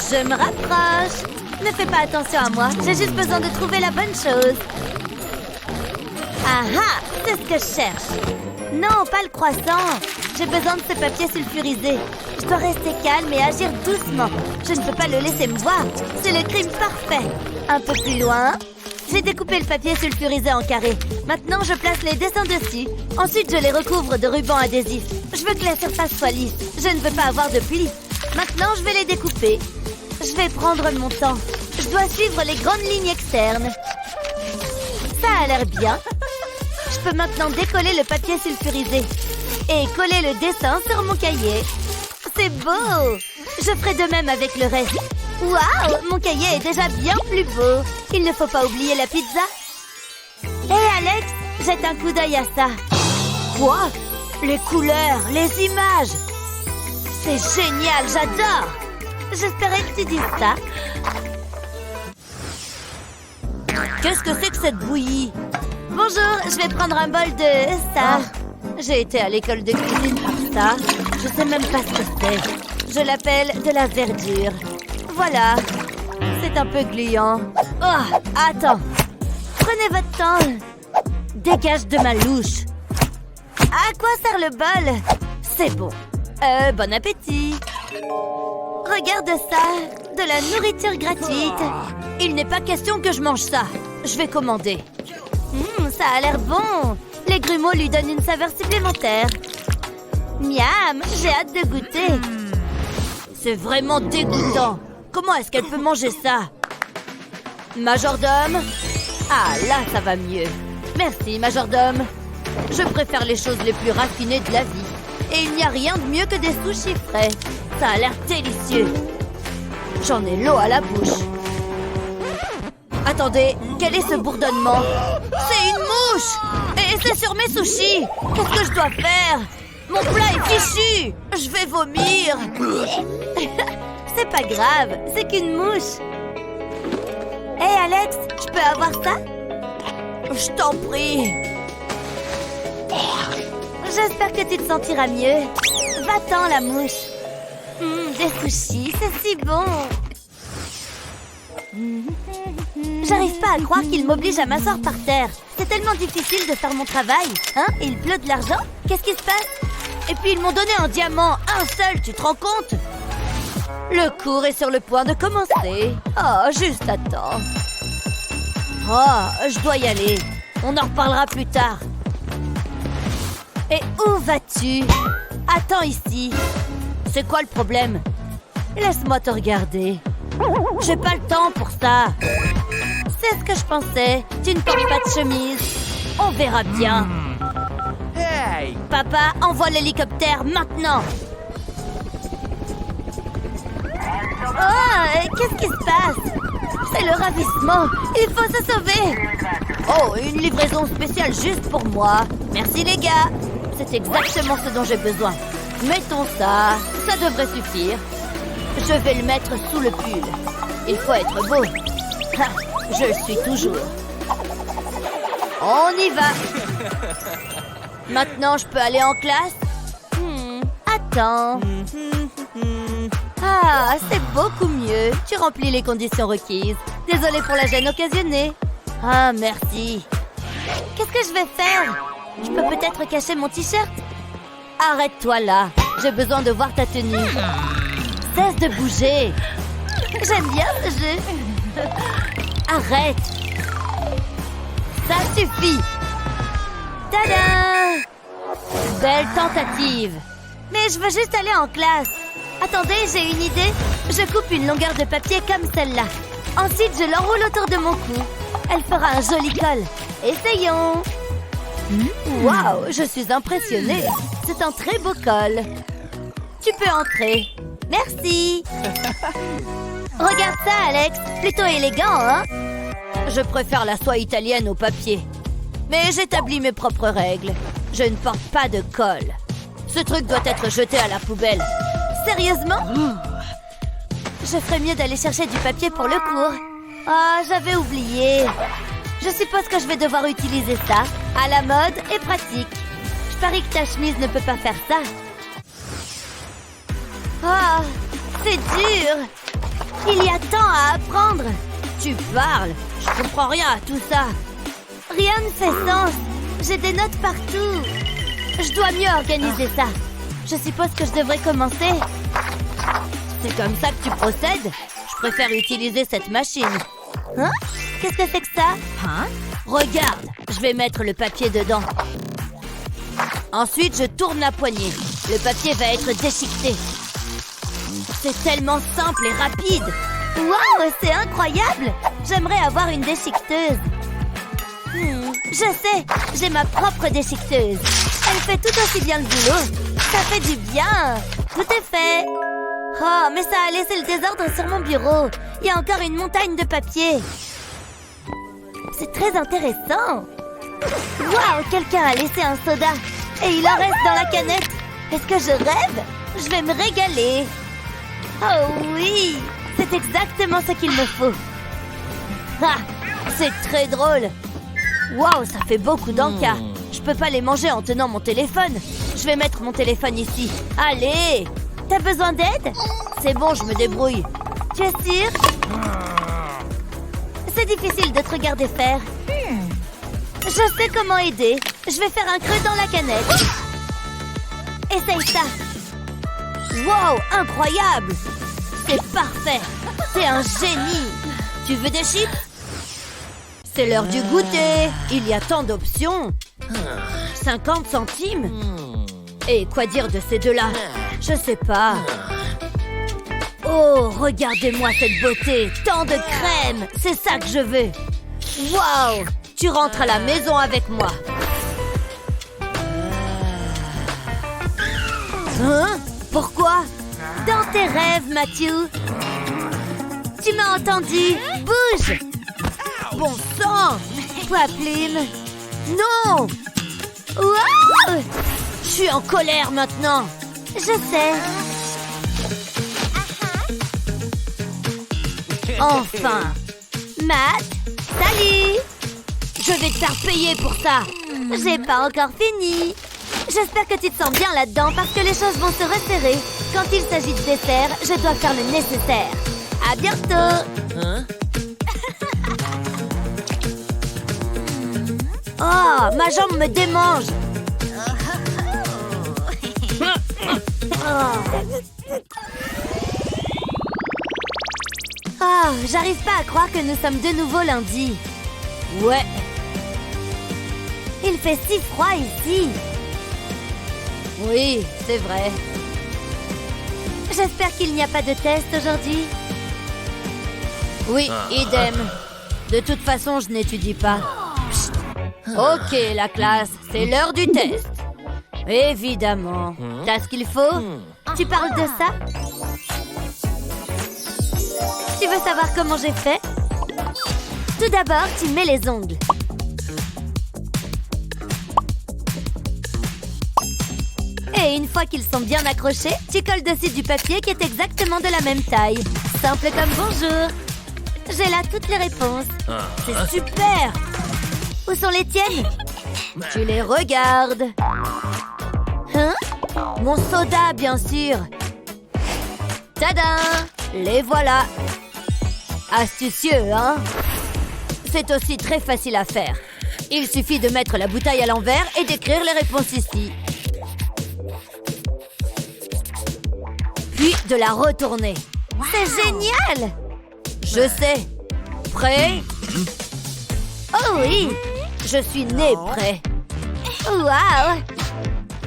Je me rapproche. Ne fais pas attention à moi. J'ai juste besoin de trouver la bonne chose. Ah ah, c'est ce que je cherche. Non, pas le croissant. J'ai besoin de ce papier sulfurisé. Je dois rester calme et agir doucement. Je ne peux pas le laisser me voir. C'est le crime parfait. Un peu plus loin. J'ai découpé le papier sulfurisé en carrés. Maintenant, je place les dessins dessus. Ensuite, je les recouvre de ruban adhésif. Je veux que la surface soit lisse. Je ne veux pas avoir de plis. Maintenant, je vais les découper. Je vais prendre mon temps. Je dois suivre les grandes lignes externes. Ça a l'air bien. Je peux maintenant décoller le papier sulfurisé et coller le dessin sur mon cahier. C'est beau! Je ferai de même avec le reste. Waouh! Mon cahier est déjà bien plus beau. Il ne faut pas oublier la pizza. Hé Alex, jette un coup d'œil à ça. Quoi? Les couleurs, les images. C'est génial, j'adore. J'espérais que tu dises ça. Qu'est-ce que c'est que cette bouillie? Bonjour, je vais prendre un bol de ça. J'ai été à l'école de cuisine pour ça. Je sais même pas ce que c'est. Je l'appelle de la verdure. Voilà. C'est un peu gluant. Oh, attends. Prenez votre temps. Dégage de ma louche. À quoi sert le bol? C'est bon. Bon appétit. Regarde ça. De la nourriture gratuite. Il n'est pas question que je mange ça. Je vais commander. Ça a l'air bon. Les grumeaux lui donnent une saveur supplémentaire. Miam, j'ai hâte de goûter. C'est vraiment dégoûtant. Comment est-ce qu'elle peut manger ça? Majordome? Ah, là, ça va mieux. Merci, majordome. Je préfère les choses les plus raffinées de la vie. Et il n'y a rien de mieux que des sushis frais. Ça a l'air délicieux. J'en ai l'eau à la bouche. Attendez, quel est ce bourdonnement? C'est une mouche! Et c'est sur mes sushis! Qu'est-ce que je dois faire? Mon plat est fichu! Je vais vomir! c'est pas grave, c'est qu'une mouche. Hé Alex, je peux avoir ça? Je t'en prie. J'espère que tu te sentiras mieux. Va-t'en la mouche. Des sushis, c'est si bon. J'arrive pas à croire qu'il m'oblige à m'asseoir par terre. C'est tellement difficile de faire mon travail. Hein? Il pleut de l'argent? Qu'est-ce qui se passe? Et puis ils m'ont donné un diamant, un seul, tu te rends compte? Le cours est sur le point de commencer. Oh, juste attends. Oh, je dois y aller. On en reparlera plus tard. Et où vas-tu? Attends ici. C'est quoi le problème? Laisse-moi te regarder. J'ai pas le temps pour ça. C'est ce que je pensais. Tu ne portes pas de chemise. On verra bien. Hey! Papa, envoie l'hélicoptère maintenant. Oh, qu'est-ce qui se passe? C'est le ravissement. Il faut se sauver. Oh, une livraison spéciale juste pour moi. Merci les gars. C'est exactement ce dont j'ai besoin. Mettons ça. Ça devrait suffire. Je vais le mettre sous le pull. Il faut être beau. Ha, je le suis toujours. On y va. Maintenant, je peux aller en classe? Attends. Ah, c'est beaucoup mieux. Tu remplis les conditions requises. Désolée pour la gêne occasionnée. Ah, merci. Qu'est-ce que je vais faire? Je peux peut-être cacher mon t-shirt? Arrête-toi là. J'ai besoin de voir ta tenue. Cesse de bouger. J'aime bien ce jeu. Arrête. Ça suffit. Tada! Belle tentative. Mais je veux juste aller en classe. Attendez, j'ai une idée. Je coupe une longueur de papier comme celle-là. Ensuite, je l'enroule autour de mon cou. Elle fera un joli col. Essayons. Waouh, je suis impressionnée. C'est un très beau col. Tu peux entrer. Merci. Regarde ça, Alex. Plutôt élégant, hein? Je préfère la soie italienne au papier. Mais j'établis mes propres règles. Je ne porte pas de col. Ce truc doit être jeté à la poubelle. Sérieusement? Je ferais mieux d'aller chercher du papier pour le cours. Ah, j'avais oublié. Je suppose que je vais devoir utiliser ça. À la mode et pratique. Je parie que ta chemise ne peut pas faire ça. Ah, c'est dur. Il y a tant à apprendre. Tu parles. Je comprends rien à tout ça. Rien ne fait sens. J'ai des notes partout. Je dois mieux organiser ça. Je suppose que je devrais commencer. C'est comme ça que tu procèdes? Je préfère utiliser cette machine. Hein? Qu'est-ce que c'est que ça? Hein? Regarde, je vais mettre le papier dedans. Ensuite, je tourne la poignée. Le papier va être déchiqueté. C'est tellement simple et rapide. Waouh, c'est incroyable! J'aimerais avoir une déchiqueteuse. Je sais, j'ai ma propre déchiqueteuse. Elle fait tout aussi bien le boulot. Ça fait du bien. Tout est fait. Oh, mais ça a laissé le désordre sur mon bureau. Il y a encore une montagne de papier. C'est très intéressant. Waouh, quelqu'un a laissé un soda. Et il en reste dans la canette. Est-ce que je rêve? Je vais me régaler. Oh oui, c'est exactement ce qu'il me faut. Ah, c'est très drôle. Waouh, ça fait beaucoup d'encas. Je peux pas les manger en tenant mon téléphone. Je vais mettre mon téléphone ici. Allez! T'as besoin d'aide? C'est bon, je me débrouille. Tu es sûr? C'est difficile de te regarder faire. Je sais comment aider. Je vais faire un creux dans la canette. Essaye ça. Wow, incroyable! C'est parfait. T'es un génie. Tu veux des chips? C'est l'heure du goûter. Il y a tant d'options. 50 centimes? Et quoi dire de ces deux-là? Je sais pas. Oh, regardez-moi cette beauté. Tant de crème. C'est ça que je veux. Waouh! Tu rentres à la maison avec moi. Hein? Pourquoi? Dans tes rêves, Matthew. Tu m'as entendu? Bouge! Bon sang! Toi, Plim. Non! Wow! Je suis en colère maintenant. Je sais. Enfin! Matt, salut! Je vais te faire payer pour ça! J'ai pas encore fini! J'espère que tu te sens bien là-dedans parce que les choses vont se resserrer. Quand il s'agit de dessert, je dois faire le nécessaire. À bientôt! Oh, ma jambe me démange! Oh, j'arrive pas à croire que nous sommes de nouveau lundi. Ouais. Il fait si froid ici. Oui, c'est vrai. J'espère qu'il n'y a pas de test aujourd'hui. Oui, idem. De toute façon, je n'étudie pas. Psst. Ok, la classe, c'est l'heure du test. Évidemment. T'as ce qu'il faut? Tu parles de ça? Tu veux savoir comment j'ai fait? Tout d'abord, tu mets les ongles. Et une fois qu'ils sont bien accrochés, tu colles dessus du papier qui est exactement de la même taille. Simple comme bonjour. J'ai là toutes les réponses. C'est super! Où sont les tiennes? Tu les regardes. Hein? Mon soda, bien sûr. Tadam! Les voilà. Astucieux, hein? C'est aussi très facile à faire. Il suffit de mettre la bouteille à l'envers et d'écrire les réponses ici. Puis de la retourner. C'est génial! Je sais. Prêt? Oh oui! Je suis né prêt. Waouh!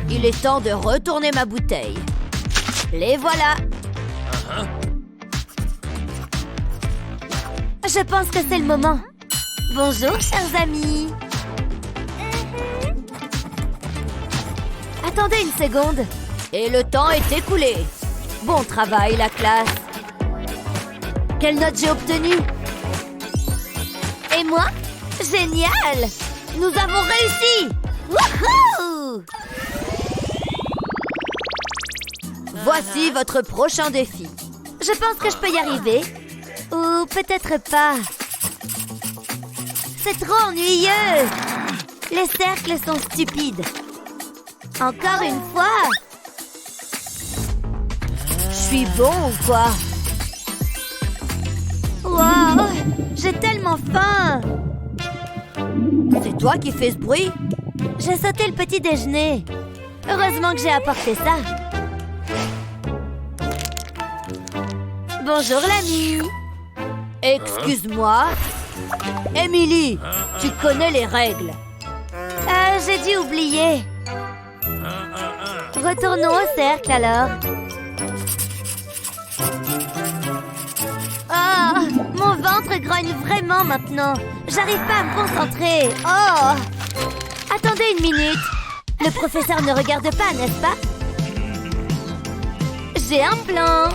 Il est temps de retourner ma bouteille. Les voilà. Je pense que c'est le moment. Bonjour, chers amis. Attendez une seconde. Et le temps est écoulé. Bon travail, la classe. Quelle note j'ai obtenue? Et moi? Génial! Nous avons réussi! Wouhou! Voici votre prochain défi. Je pense que je peux y arriver. Ou peut-être pas. C'est trop ennuyeux. Les cercles sont stupides. Encore une fois. Je suis bon ou quoi? Wow, j'ai tellement faim. C'est toi qui fais ce bruit? J'ai sauté le petit déjeuner. Heureusement que j'ai apporté ça. Bonjour l'ami. Excuse-moi. Émilie, tu connais les règles. J'ai dû oublier. Retournons au cercle alors. Oh, mon ventre grogne vraiment maintenant. J'arrive pas à me concentrer. Oh! Attendez une minute. Le professeur ne regarde pas, n'est-ce pas? J'ai un plan.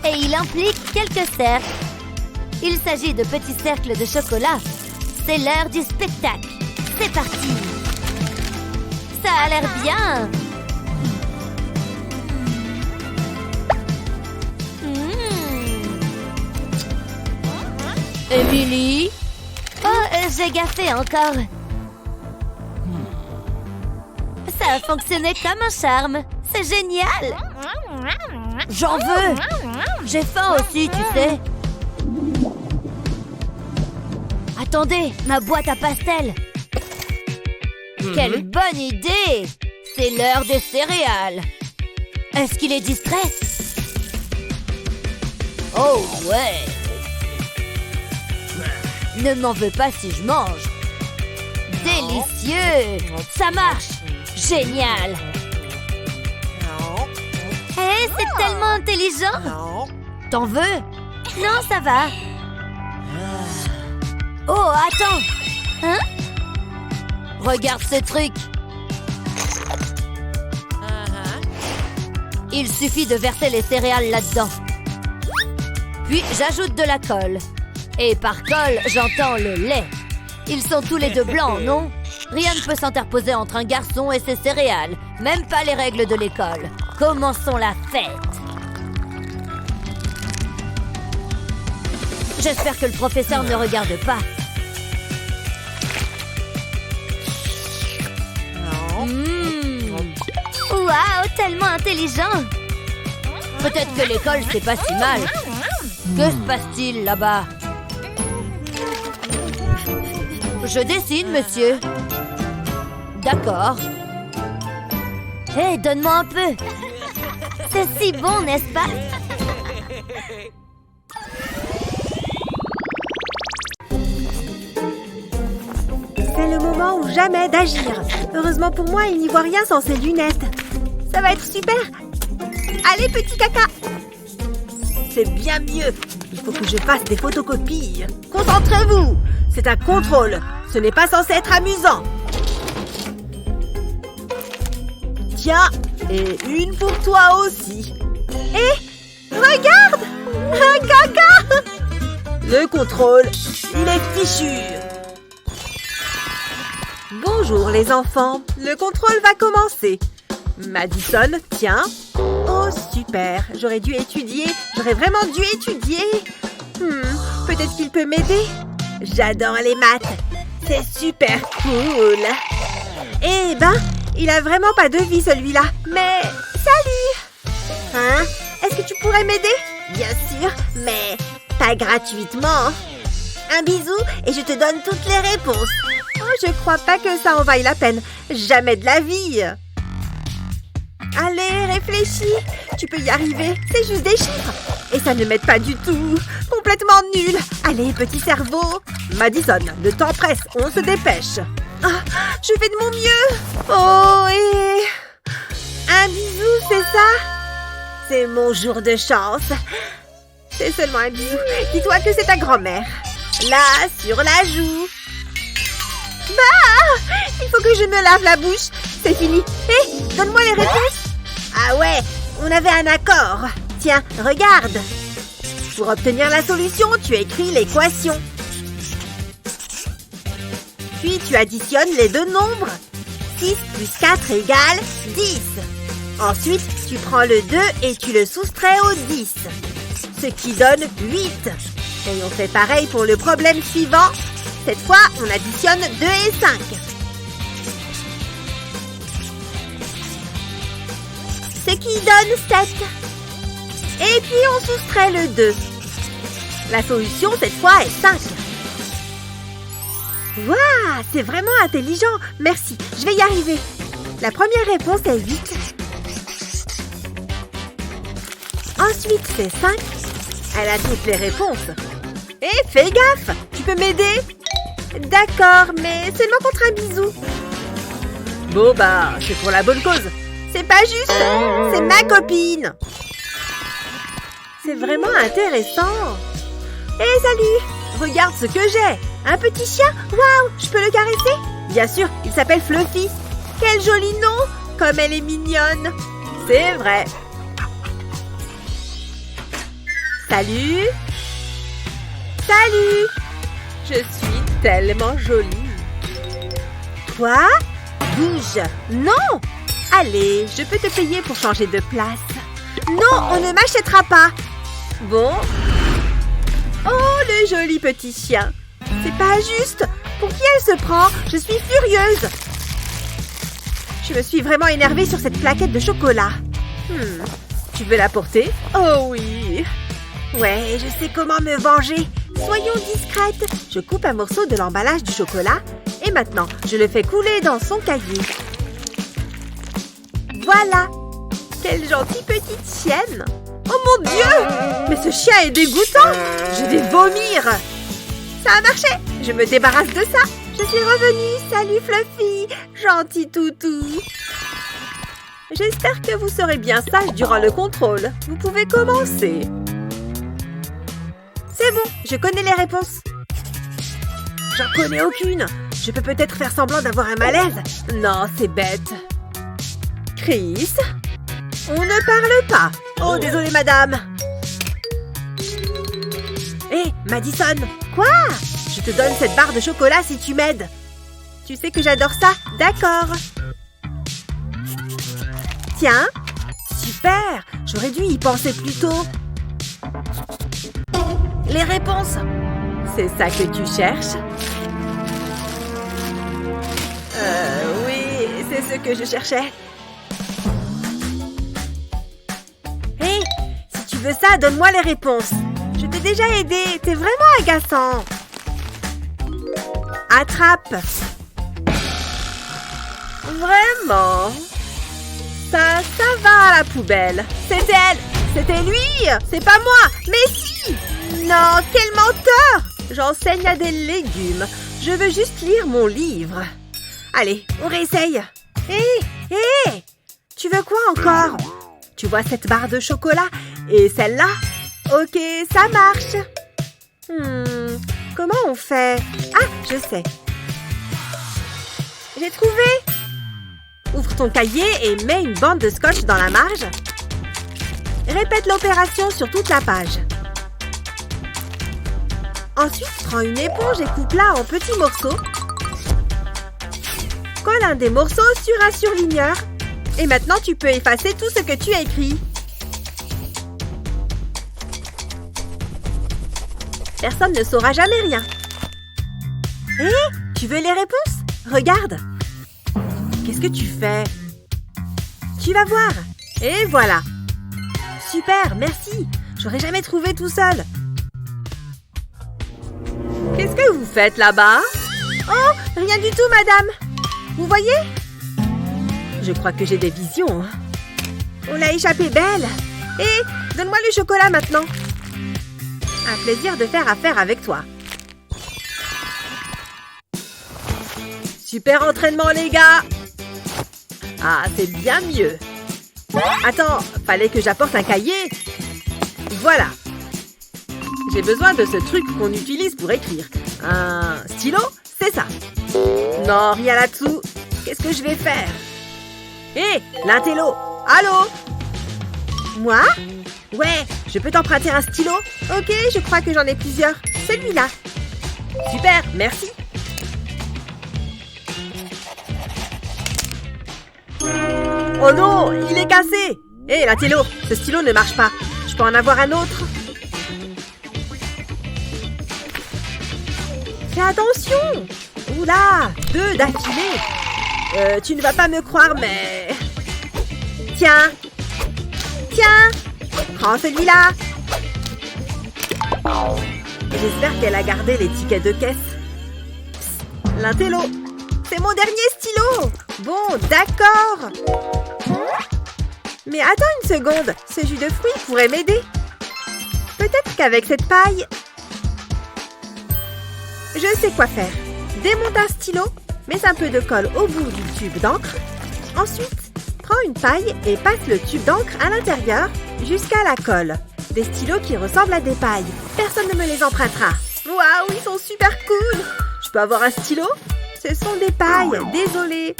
Et il implique quelques cercles. Il s'agit de petits cercles de chocolat. C'est l'heure du spectacle. C'est parti. Ça a l'air bien. Émilie? Oh, j'ai gaffé encore. Ça a fonctionné comme un charme. C'est génial. J'en veux. J'ai faim aussi, tu sais. Attendez, ma boîte à pastels. Quelle bonne idée. C'est l'heure des céréales. Est-ce qu'il est distrait? Oh ouais. Ne m'en veux pas si je mange. Délicieux. Ça marche. Génial. Hé, c'est tellement intelligent. T'en veux? Non, ça va. Oh, attends. Hein? Regarde ce truc. Il suffit de verser les céréales là-dedans. Puis j'ajoute de la colle. Et par colle, j'entends le lait. Ils sont tous les deux blancs, non? Rien ne peut s'interposer entre un garçon et ses céréales. Même pas les règles de l'école. Commençons la fête. J'espère que le professeur ne regarde pas. Waouh, tellement intelligent! Peut-être que l'école, c'est pas si mal. Que se passe-t-il là-bas? Je dessine, monsieur. D'accord. Hé, donne-moi un peu. C'est si bon, n'est-ce pas? C'est le moment ou jamais d'agir. Heureusement pour moi, il n'y voit rien sans ses lunettes. Ça va être super. Allez, petit caca. C'est bien mieux. Il faut que je fasse des photocopies. Concentrez-vous. C'est un contrôle. Ce n'est pas censé être amusant. Tiens, et une pour toi aussi. Et regarde, un caca. Le contrôle, il est fichu. Bonjour les enfants, le contrôle va commencer. Madison, tiens. Oh super, j'aurais dû étudier, j'aurais vraiment dû étudier. Peut-être qu'il peut m'aider. J'adore les maths, c'est super cool. Eh ben, il a vraiment pas de vie celui-là. Mais, salut. Hein? Est-ce que tu pourrais m'aider? Bien sûr, mais pas gratuitement. Un bisou et je te donne toutes les réponses. Oh, je crois pas que ça en vaille la peine. Jamais de la vie. Allez, réfléchis. Tu peux y arriver. C'est juste des chiffres. Et ça ne m'aide pas du tout. Complètement nul. Allez, petit cerveau. Madison, le temps presse. On se dépêche. Ah, je fais de mon mieux. Oh, et... un bisou, c'est ça? C'est mon jour de chance. C'est seulement un bisou. Dis-toi que c'est ta grand-mère. Là, sur la joue. Bah! Il faut que je me lave la bouche. C'est fini. Hé, donne-moi les réponses. Ah ouais, on avait un accord. Tiens, regarde. Pour obtenir la solution, tu écris l'équation. Puis tu additionnes les deux nombres. 6 plus 4 égale 10. Ensuite, tu prends le 2 et tu le soustrais au 10. Ce qui donne 8. Et on fait pareil pour le problème suivant. Cette fois, on additionne 2 et 5. Ce qui donne 7. Et puis on soustrait le 2. La solution, cette fois, est 5. Waouh, c'est vraiment intelligent. Merci, je vais y arriver. La première réponse est 8. Ensuite, c'est 5. Elle a toutes les réponses. Hé, fais gaffe, tu peux m'aider? D'accord, mais seulement contre un bisou. Bon bah, c'est pour la bonne cause. C'est pas juste, c'est ma copine. C'est vraiment intéressant. Hé, salut, regarde ce que j'ai. Un petit chien, waouh, je peux le caresser? Bien sûr, il s'appelle Fluffy. Quel joli nom, comme elle est mignonne. C'est vrai. Salut. Salut. Je suis tellement jolie. Quoi? Bouge. Non. Allez, je peux te payer pour changer de place. Non, on ne m'achètera pas. Bon. Oh, le joli petit chien. C'est pas juste. Pour qui elle se prend? Je suis furieuse. Je me suis vraiment énervée sur cette plaquette de chocolat. Tu veux la porter? Oh oui. Ouais, je sais comment me venger. Soyons discrètes. Je coupe un morceau de l'emballage du chocolat et maintenant, je le fais couler dans son cahier. Voilà. Quelle gentille petite chienne. Oh mon Dieu! Mais ce chien est dégoûtant. Je vais vomir. Ça a marché. Je me débarrasse de ça. Je suis revenue. Salut Fluffy. Gentil toutou. J'espère que vous serez bien sage durant le contrôle. Vous pouvez commencer. C'est bon, je connais les réponses. J'en connais aucune. Je peux peut-être faire semblant d'avoir un malaise. Non, c'est bête. Chris? On ne parle pas. Oh, désolé, madame. Hé, Madison. Quoi? Je te donne cette barre de chocolat si tu m'aides. Tu sais que j'adore ça? D'accord. Tiens. Super. J'aurais dû y penser plus tôt. les réponses. C'est ça que tu cherches? Oui, c'est ce que je cherchais. Hé, si tu veux ça, donne-moi les réponses. Je t'ai déjà aidé, t'es vraiment agaçant. Attrape. Vraiment? Ça va à la poubelle. C'est elle. C'était lui. C'est pas moi. Mais si. Non, quel menteur. J'enseigne à des légumes. Je veux juste lire mon livre. Allez, on réessaye. Hé. Tu veux quoi encore? Tu vois cette barre de chocolat et celle-là? Ok, ça marche. Comment on fait? Ah, je sais. J'ai trouvé. Ouvre ton cahier et mets une bande de scotch dans la marge. Répète l'opération sur toute la page. Ensuite, prends une éponge et coupe-la en petits morceaux. Colle un des morceaux sur un surligneur. Et maintenant, tu peux effacer tout ce que tu as écrit. Personne ne saura jamais rien. Hé, tu veux les réponses? Regarde. Qu'est-ce que tu fais? Tu vas voir. Et voilà. Super, merci. J'aurais jamais trouvé tout seul. Qu'est-ce que vous faites là-bas? Oh, rien du tout, madame. Vous voyez? Je crois que j'ai des visions. On l'a échappé belle. Et donne-moi le chocolat maintenant. Un plaisir de faire affaire avec toi. Super entraînement, les gars. Ah, c'est bien mieux. Attends, fallait que j'apporte un cahier. Voilà. J'ai besoin de ce truc qu'on utilise pour écrire. Un stylo, c'est ça. Non, rien là-dessous. Qu'est-ce que je vais faire? Hé, l'intello. Allô? Moi? Ouais, je peux t'emprunter un stylo? Ok, je crois que j'en ai plusieurs. Celui-là. Super, merci. Oh non, il est cassé. Hé, l'intello, ce stylo ne marche pas. Je peux en avoir un autre? Fais attention. Oula, 2 d'affilée. Tu ne vas pas me croire, mais... Tiens. Prends celui-là. J'espère qu'elle a gardé les tickets de caisse. Psst, l'intello. C'est mon dernier stylo. Bon, d'accord. Mais attends une seconde. Ce jus de fruits pourrait m'aider. Peut-être qu'avec cette paille... Je sais quoi faire. Démonte un stylo, mets un peu de colle au bout du tube d'encre. Ensuite, prends une paille et passe le tube d'encre à l'intérieur jusqu'à la colle. Des stylos qui ressemblent à des pailles. Personne ne me les empruntera. Waouh, ils sont super cool. Je peux avoir un stylo? Ce sont des pailles, désolé.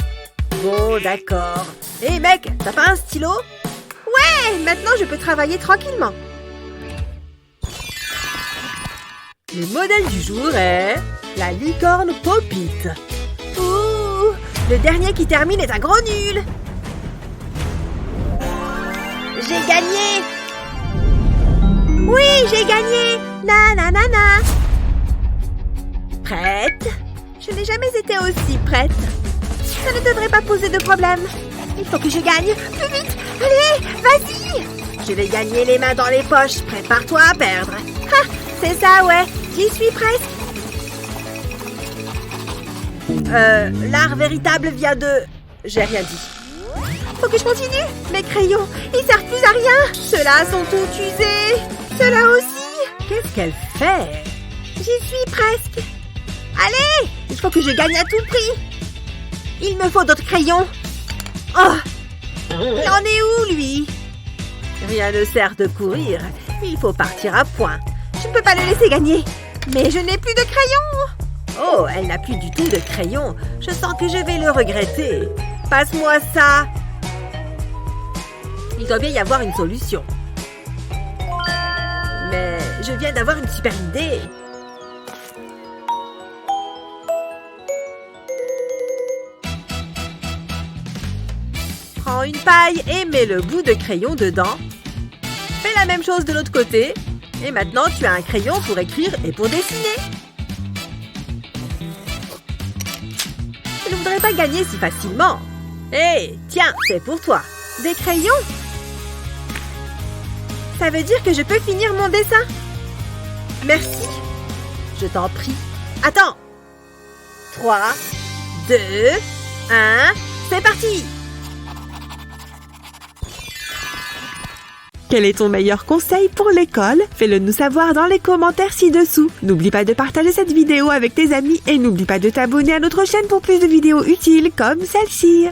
Bon, d'accord. Hé mec, t'as pas un stylo? Ouais, maintenant je peux travailler tranquillement. Le modèle du jour est la licorne Pop-It. Ouh, le dernier qui termine est un gros nul. J'ai gagné. Oui, j'ai gagné. Na. Prête? Je n'ai jamais été aussi prête. Ça ne devrait pas poser de problème. Il faut que je gagne. Plus vite. Allez, vas-y. Je vais gagner les mains dans les poches. Prépare-toi à perdre. Ah, c'est ça, ouais. J'y suis presque. L'art véritable vient de... J'ai rien dit. Faut que je continue. Mes crayons, ils servent plus à rien. Ceux-là sont tous usés. Ceux-là aussi. Qu'est-ce qu'elle fait? J'y suis presque. Allez, il faut que je gagne à tout prix. Il me faut d'autres crayons. Oh, il en est où, lui? Rien ne sert de courir. Il faut partir à point. Je ne peux pas le laisser gagner. Mais je n'ai plus de crayons. Oh, elle n'a plus du tout de crayon. Je sens que je vais le regretter. Passe-moi ça. Il doit bien y avoir une solution. Mais je viens d'avoir une super idée. Prends une paille et mets le bout de crayon dedans. Fais la même chose de l'autre côté. Et maintenant, tu as un crayon pour écrire et pour dessiner. Je ne voudrais pas gagner si facilement. Hé, tiens, c'est pour toi. Des crayons? Ça veut dire que je peux finir mon dessin? Merci. Je t'en prie. Attends. 3, 2, 1, c'est parti! Quel est ton meilleur conseil pour l'école? Fais-le nous savoir dans les commentaires ci-dessous. N'oublie pas de partager cette vidéo avec tes amis et n'oublie pas de t'abonner à notre chaîne pour plus de vidéos utiles comme celle-ci.